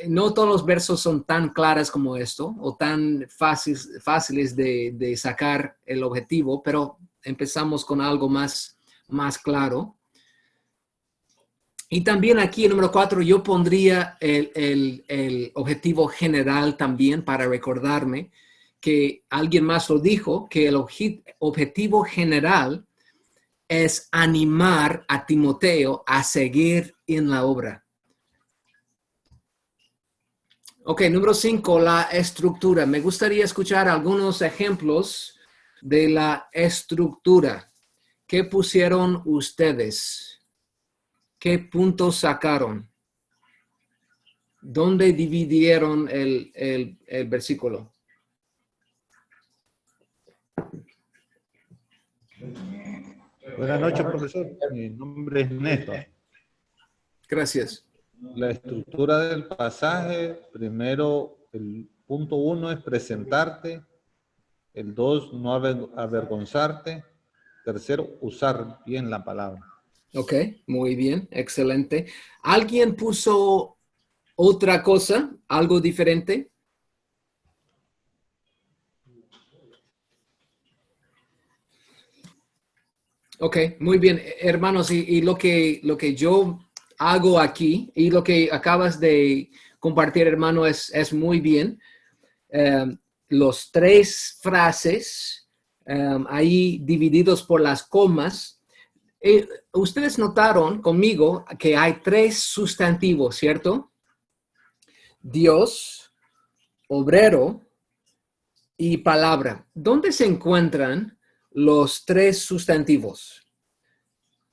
no todos los versos son tan claros como esto, o tan fáciles de sacar el objetivo, pero empezamos con algo más claro. Y también aquí en número 4 yo pondría el objetivo general también para recordarme que alguien más lo dijo, que el objetivo general es animar a Timoteo a seguir en la obra. Ok, número 5, la estructura. Me gustaría escuchar algunos ejemplos de la estructura. ¿Qué pusieron ustedes? ¿Qué puntos sacaron? ¿Dónde dividieron el versículo? Buenas noches, profesor. Mi nombre es Néstor. Gracias. La estructura del pasaje, primero, el punto 1 es presentarte. El 2, no avergonzarte. Tercero, usar bien la palabra. Ok, muy bien, excelente. ¿Alguien puso otra cosa, algo diferente? Ok, muy bien, hermanos, y lo que yo hago aquí y lo que acabas de compartir, hermano, es muy bien. Los 3 frases ahí divididos por las comas. Ustedes notaron conmigo que hay 3 sustantivos, ¿cierto? Dios, obrero y palabra. ¿Dónde se encuentran los 3 sustantivos?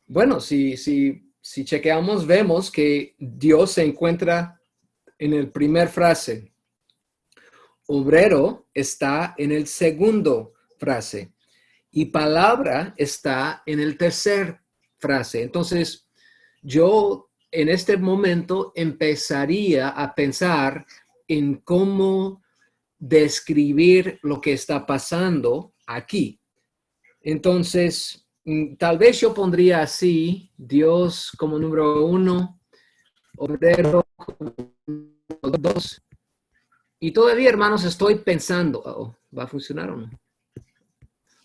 Bueno, si chequeamos, vemos que Dios se encuentra en el primer frase. Obrero está en el segundo frase. Y palabra está en el tercer frase. Entonces, yo en este momento empezaría a pensar en cómo describir lo que está pasando aquí. Entonces, tal vez yo pondría así, Dios como número 1, obrero como número 2. Y todavía, hermanos, estoy pensando, ¿va a funcionar o no?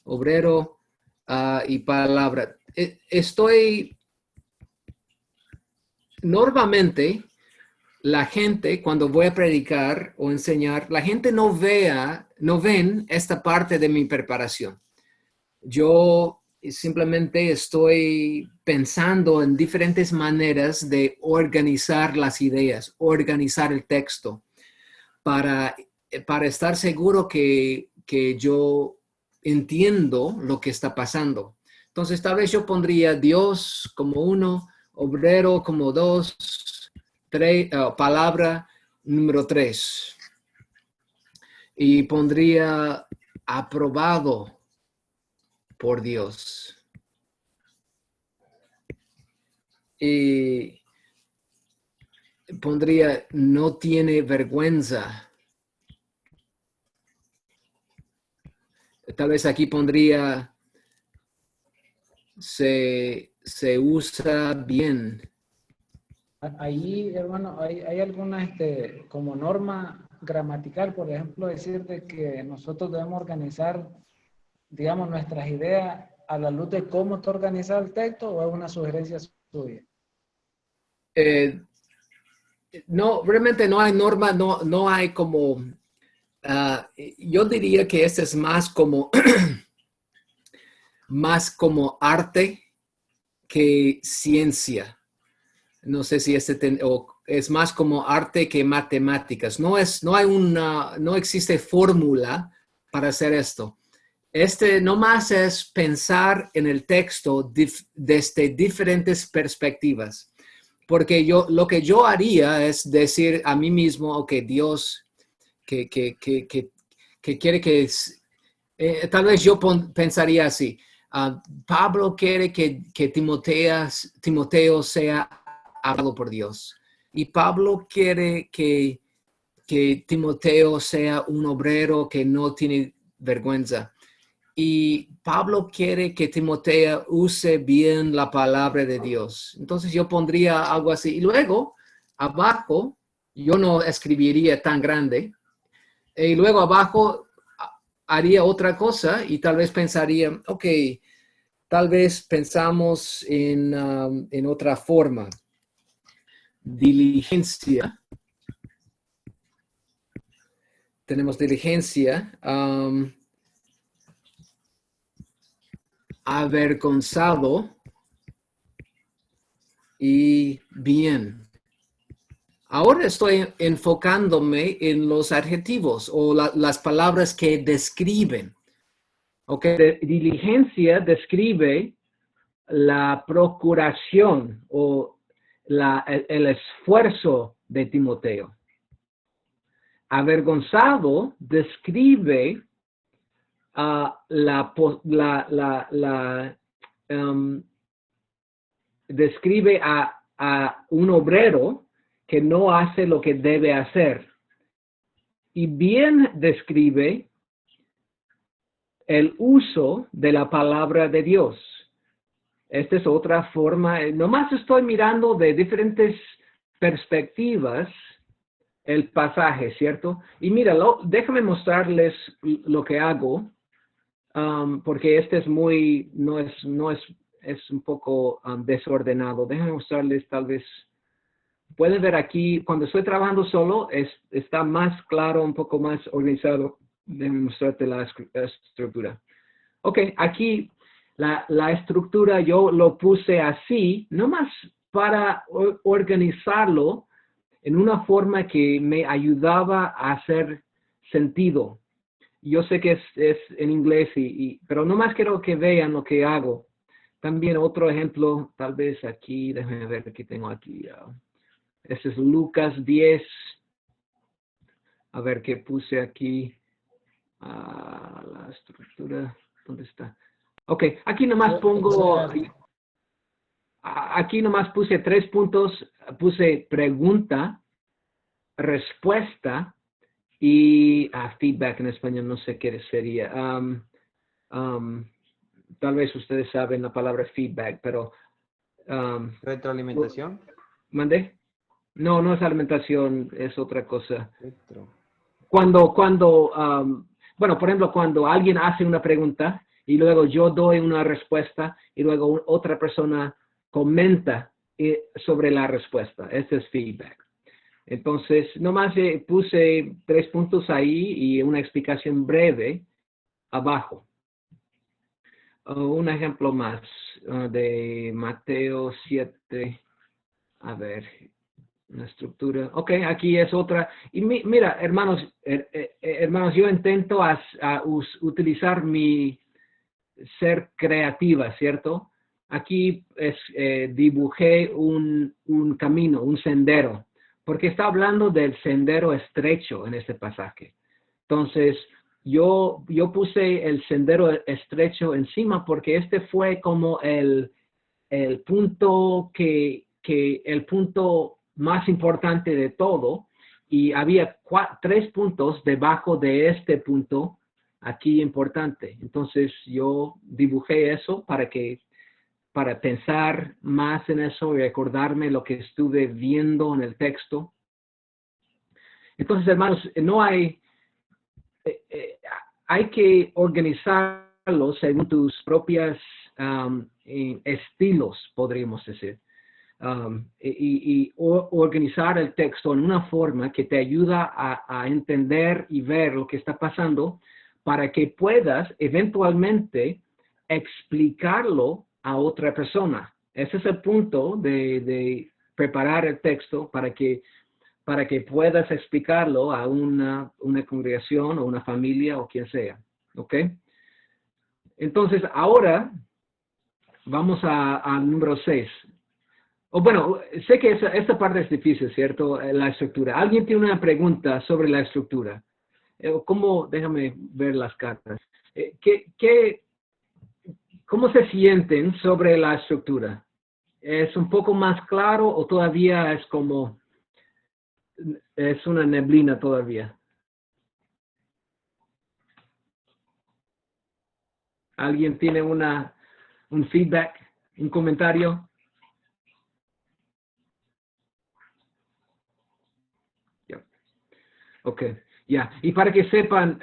Obrero y palabra. Normalmente, la gente, cuando voy a predicar o enseñar, la gente no ven esta parte de mi preparación. Yo simplemente estoy pensando en diferentes maneras de organizar las ideas, organizar el texto, para estar seguro que yo entiendo lo que está pasando. Entonces, tal vez yo pondría Dios como 1, obrero como 2, palabra número 3. Y pondría aprobado por Dios. Y pondría no tiene vergüenza. Tal vez aquí pondría se se usa bien. Ahí, hermano, hay alguna como norma gramatical, por ejemplo, decir de que nosotros debemos organizar, digamos, nuestras ideas a la luz de cómo está organizado el texto, o es una sugerencia suya. No, realmente no hay norma, no hay como, yo diría que este es más como, más como arte que ciencia. No sé si es más como arte que matemáticas. No existe fórmula para hacer esto. Nomás es pensar en el texto desde diferentes perspectivas. Porque lo que yo haría es decir a mí mismo, ok, Dios, que quiere que... tal vez yo pensaría así. Pablo quiere que Timoteo sea hablado por Dios. Y Pablo quiere que Timoteo sea un obrero que no tiene vergüenza. Y Pablo quiere que Timoteo use bien la palabra de Dios. Entonces yo pondría algo así. Y luego, abajo, yo no escribiría tan grande. Y luego abajo haría otra cosa y tal vez pensaría, ok, tal vez pensamos en otra forma. Diligencia. Tenemos diligencia. Avergonzado y bien. Ahora estoy enfocándome en los adjetivos o las palabras que describen. Okay. Diligencia describe la procuración o el esfuerzo de Timoteo. Avergonzado describe describe a un obrero que no hace lo que debe hacer. Y bien describe el uso de la palabra de Dios. Esta es otra forma. Nomás estoy mirando de diferentes perspectivas el pasaje, ¿cierto? Y míralo, déjame mostrarles lo que hago, porque este es es un poco desordenado. Déjenme mostrarles tal vez. Pueden ver aquí, cuando estoy trabajando solo, está más claro, un poco más organizado. Déjenme mostrarte la estructura. Ok, aquí la estructura yo lo puse así, nomás para organizarlo en una forma que me ayudaba a hacer sentido. Yo sé que es en inglés, pero nomás quiero que vean lo que hago. También otro ejemplo, tal vez aquí, déjenme ver, aquí tengo aquí. Este es Lucas 10. A ver qué puse aquí. La estructura, ¿dónde está? Ok, aquí nomás pongo, aquí nomás puse 3 puntos, puse pregunta, respuesta y feedback en español, no sé qué sería. Tal vez ustedes saben la palabra feedback, pero... ¿Retroalimentación? ¿Mandé? No es alimentación, es otra cosa. Retro. Bueno, por ejemplo, cuando alguien hace una pregunta y luego yo doy una respuesta y luego otra persona comenta sobre la respuesta. Este es feedback. Entonces, nomás puse 3 puntos ahí y una explicación breve abajo. Un ejemplo más de Mateo 7. A ver, una estructura. Ok, aquí es otra. Y mira, hermanos, yo intento utilizar mi ser creativa, ¿cierto? Aquí dibujé un camino, un sendero, porque está hablando del sendero estrecho en este pasaje. Entonces, yo puse el sendero estrecho encima porque este fue como el punto el punto más importante de todo, y había 3 puntos debajo de este punto aquí importante. Entonces yo dibujé eso para que para pensar más en eso y recordarme lo que estuve viendo en el texto. Entonces, hermanos, no hay que organizarlo según tus propios estilos, podríamos decir. Y organizar el texto en una forma que te ayuda a entender y ver lo que está pasando para que puedas eventualmente explicarlo a otra persona. Ese es el punto de preparar el texto para que puedas explicarlo a una congregación o una familia o quien sea. ¿Ok? Entonces, ahora vamos al número 6. Bueno, sé que esta parte es difícil, ¿cierto? La estructura. ¿Alguien tiene una pregunta sobre la estructura? ¿Cómo? Déjame ver las cartas. ¿Cómo se sienten sobre la estructura? ¿Es un poco más claro o todavía es como, es una neblina todavía? ¿Alguien tiene un feedback, un comentario? Ok, ya. Y para que sepan,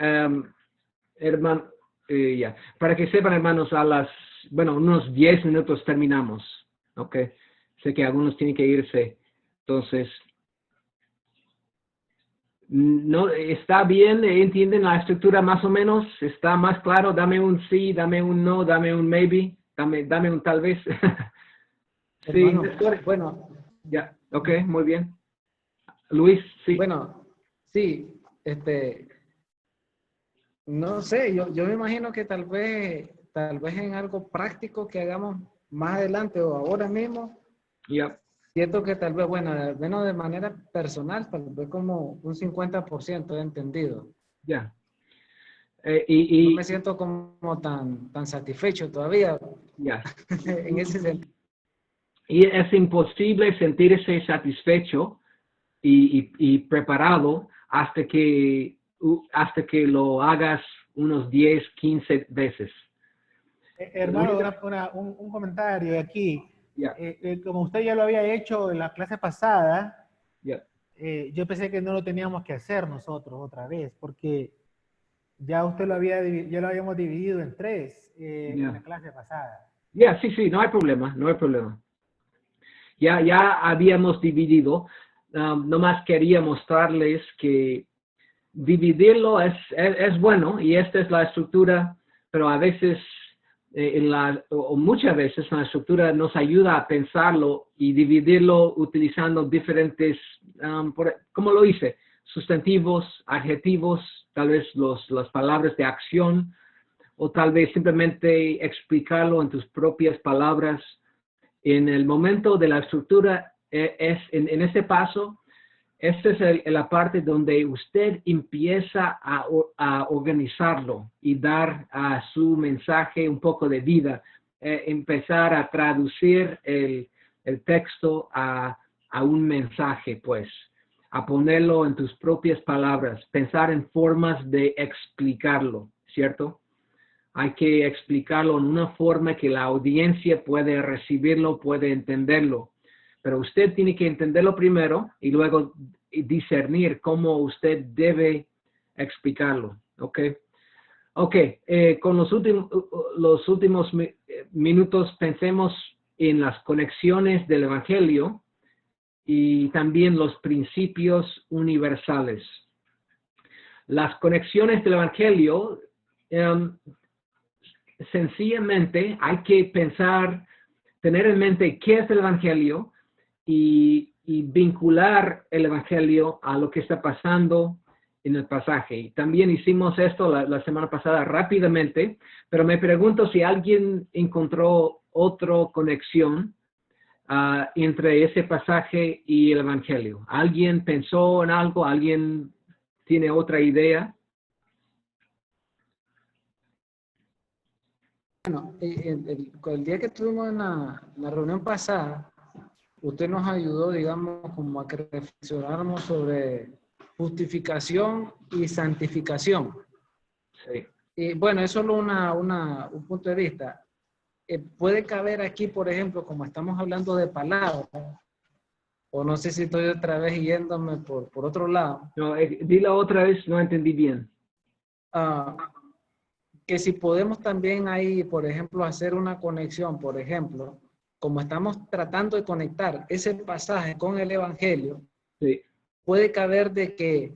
para que sepan, hermanos, unos 10 minutos terminamos. Ok. Sé que algunos tienen que irse. Entonces, no, ¿está bien? ¿Entienden la estructura más o menos? ¿Está más claro? Dame un sí, dame un no, dame un maybe, dame un tal vez. Sí, hermano, bueno. Ya, ok, muy bien. Luis, sí. Bueno, sí, no sé, yo me imagino que tal vez en algo práctico que hagamos más adelante o ahora mismo, siento que tal vez, bueno, al menos de manera personal, tal vez como un 50% he entendido. Ya. No me siento como tan satisfecho todavía. Ya. En ese sentido. Y es imposible sentirse satisfecho y preparado hasta que lo hagas unos 10, 15 veces. Hermano, un comentario de aquí. Como usted ya lo había hecho en la clase pasada, yo pensé que no lo teníamos que hacer nosotros otra vez, porque ya usted ya lo habíamos dividido en 3 en la clase pasada. Sí, no hay problema, no hay problema. Ya habíamos dividido, nomás quería mostrarles que dividirlo es bueno y esta es la estructura, pero a veces, o muchas veces la estructura nos ayuda a pensarlo y dividirlo utilizando diferentes, ¿cómo lo hice? Sustantivos, adjetivos, tal vez las palabras de acción, o tal vez simplemente explicarlo en tus propias palabras. En el momento de la estructura, en este paso, esta es la parte donde usted empieza a organizarlo y dar a su mensaje un poco de vida, empezar a traducir el texto a un mensaje, pues, a ponerlo en tus propias palabras, pensar en formas de explicarlo, ¿cierto? Hay que explicarlo en una forma que la audiencia puede recibirlo, puede entenderlo. Pero usted tiene que entenderlo primero y luego discernir cómo usted debe explicarlo. ¿Ok? Ok, con los últimos minutos pensemos en las conexiones del Evangelio y también los principios universales. Las conexiones del Evangelio, sencillamente hay que pensar, tener en mente qué es el Evangelio y vincular el Evangelio a lo que está pasando en el pasaje. Y también hicimos esto la semana pasada rápidamente, pero me pregunto si alguien encontró otra conexión entre ese pasaje y el Evangelio. ¿Alguien pensó en algo? ¿Alguien tiene otra idea? Bueno, el día que tuvimos en la reunión pasada, usted nos ayudó, digamos, como a que reflexionáramos sobre justificación y santificación. Sí. Y bueno, es solo un punto de vista. puede caber aquí, por ejemplo, como estamos hablando de palabras, o no sé si estoy otra vez yéndome por otro lado. No, dila otra vez, no entendí bien. Que si podemos también ahí, por ejemplo, hacer una conexión, por ejemplo, como estamos tratando de conectar ese pasaje con el Evangelio, sí, puede caber de que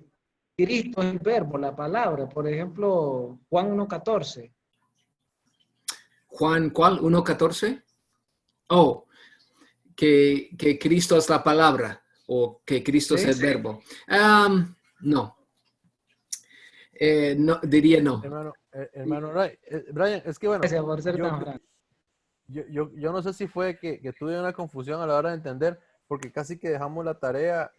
Cristo es el verbo, la palabra, por ejemplo, Juan 1.14. Juan, ¿cuál? 1.14. Oh, que Cristo es la palabra o que Cristo es el verbo. No. No, diría no. Hermano Brian, es que bueno, Gracias por ser tan franco. yo no sé si fue que tuve una confusión a la hora de entender, porque casi que dejamos la tarea.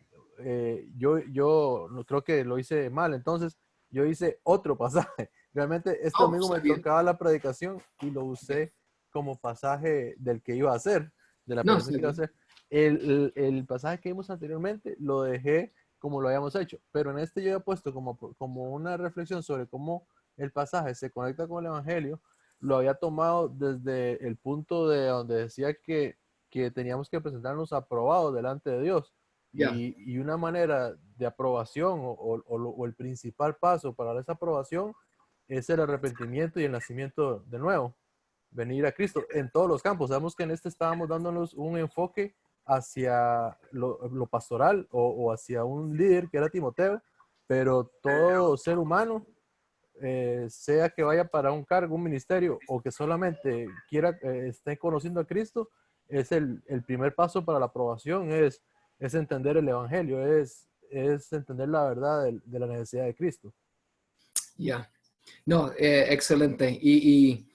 Yo no creo que lo hice mal, entonces yo hice otro pasaje. Realmente este domingo me tocaba la predicación y lo usé como pasaje del que iba a hacer, de la predicación que iba a hacer. El pasaje que vimos anteriormente lo dejé como lo habíamos hecho, pero en este yo he puesto como una reflexión sobre cómo el pasaje se conecta con el Evangelio. Lo había tomado desde el punto de donde decía que teníamos que presentarnos aprobados delante de Dios. Yeah. Y una manera de aprobación o el principal paso para esa aprobación es el arrepentimiento y el nacimiento de nuevo, venir a Cristo en todos los campos. Sabemos que en este estábamos dándonos un enfoque hacia lo pastoral o hacia un líder que era Timoteo, pero todo ser humano, sea que vaya para un cargo, un ministerio, o que solamente esté conociendo a Cristo, es el primer paso para la aprobación, es entender el Evangelio, es entender la verdad de la necesidad de Cristo. Ya. No, excelente. Y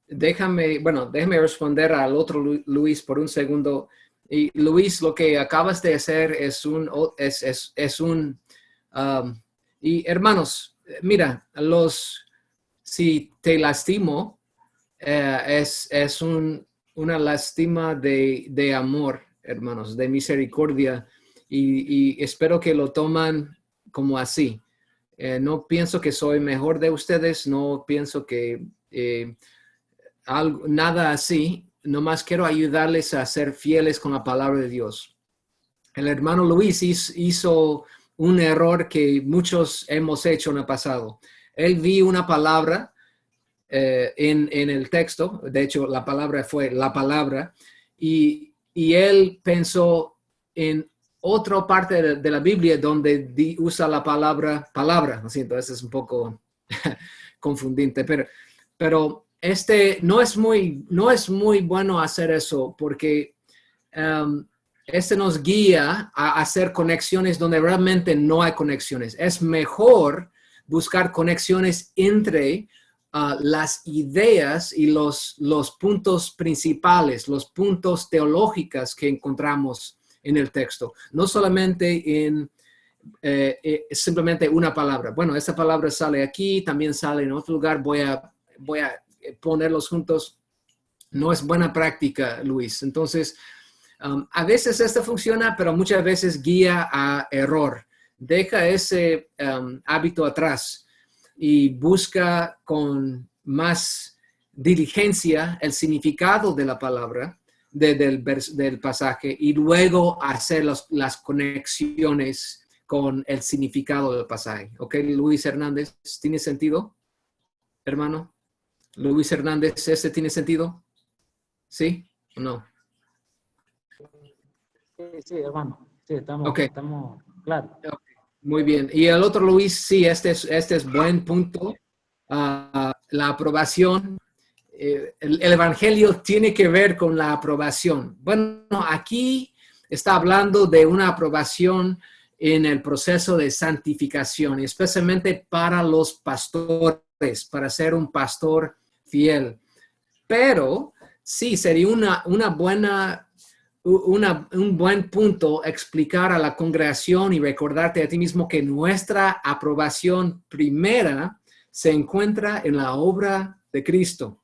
déjame responder al otro Luis por un segundo. Y Luis, lo que acabas de hacer y hermanos, mira, si te lastimo, es una lástima de amor, hermanos, de misericordia, y espero que lo toman como así. No pienso que soy mejor de ustedes, no pienso que nada así, nomás quiero ayudarles a ser fieles con la palabra de Dios. El hermano Luis hizo un error que muchos hemos hecho en el pasado. Él vio una palabra en el texto, de hecho la palabra fue la palabra, y él pensó en otra parte de la Biblia donde usa la palabra, lo siento, eso es un poco confundente, pero no es muy bueno hacer eso porque nos guía a hacer conexiones donde realmente no hay conexiones. Es mejor buscar conexiones entre las ideas y los puntos principales, los puntos teológicos que encontramos en el texto, no solamente en simplemente una palabra. Bueno, esa palabra sale aquí, también sale en otro lugar, voy a ponerlos juntos. No es buena práctica, Luis. Entonces, a veces esto funciona, pero muchas veces guía a error. Deja ese hábito atrás y busca con más diligencia el significado de la palabra, del pasaje, y luego hacer las conexiones con el significado del pasaje. ¿Ok, Luis Hernández? ¿Tiene sentido, hermano? Luis Hernández, ¿ese tiene sentido? ¿Sí o no? Sí, hermano. Sí, estamos claros. Okay. Muy bien. Y el otro Luis, sí, este es buen punto. La aprobación. El Evangelio tiene que ver con la aprobación. Bueno, aquí está hablando de una aprobación en el proceso de santificación, especialmente para los pastores, para ser un pastor fiel. Pero sí, sería un buen punto explicar a la congregación y recordarte a ti mismo que nuestra aprobación primera se encuentra en la obra de Cristo.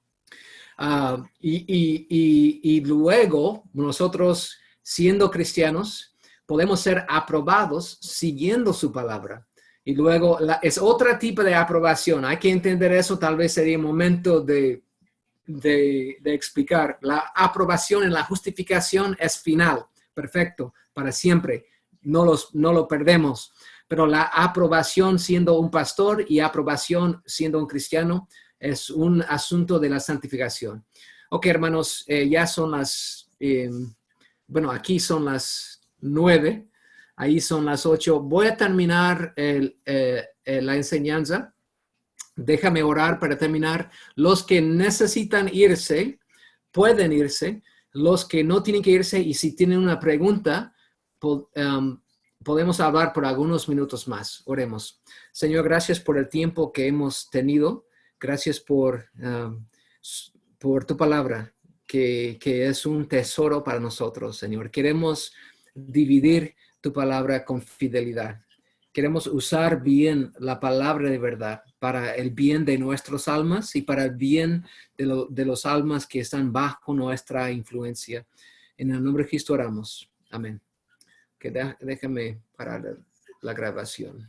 Y luego nosotros, siendo cristianos, podemos ser aprobados siguiendo su palabra. Y luego es otro tipo de aprobación. Hay que entender eso. Tal vez sería un momento de de explicar. La aprobación en la justificación es final, perfecto, para siempre. No lo perdemos. Pero la aprobación siendo un pastor y aprobación siendo un cristiano es un asunto de la santificación. Ok, hermanos, ya son las, bueno, aquí son las 9, ahí son las 8. Voy a terminar la enseñanza. Déjame orar para terminar. Los que necesitan irse, pueden irse. Los que no tienen que irse y si tienen una pregunta, podemos hablar por algunos minutos más. Oremos. Señor, gracias por el tiempo que hemos tenido. Gracias por tu palabra, que es un tesoro para nosotros, Señor. Queremos dividir tu palabra con fidelidad. Queremos usar bien la palabra de verdad para el bien de nuestras almas y para el bien de los almas que están bajo nuestra influencia. En el nombre de Cristo oramos. Amén. Déjame parar la grabación.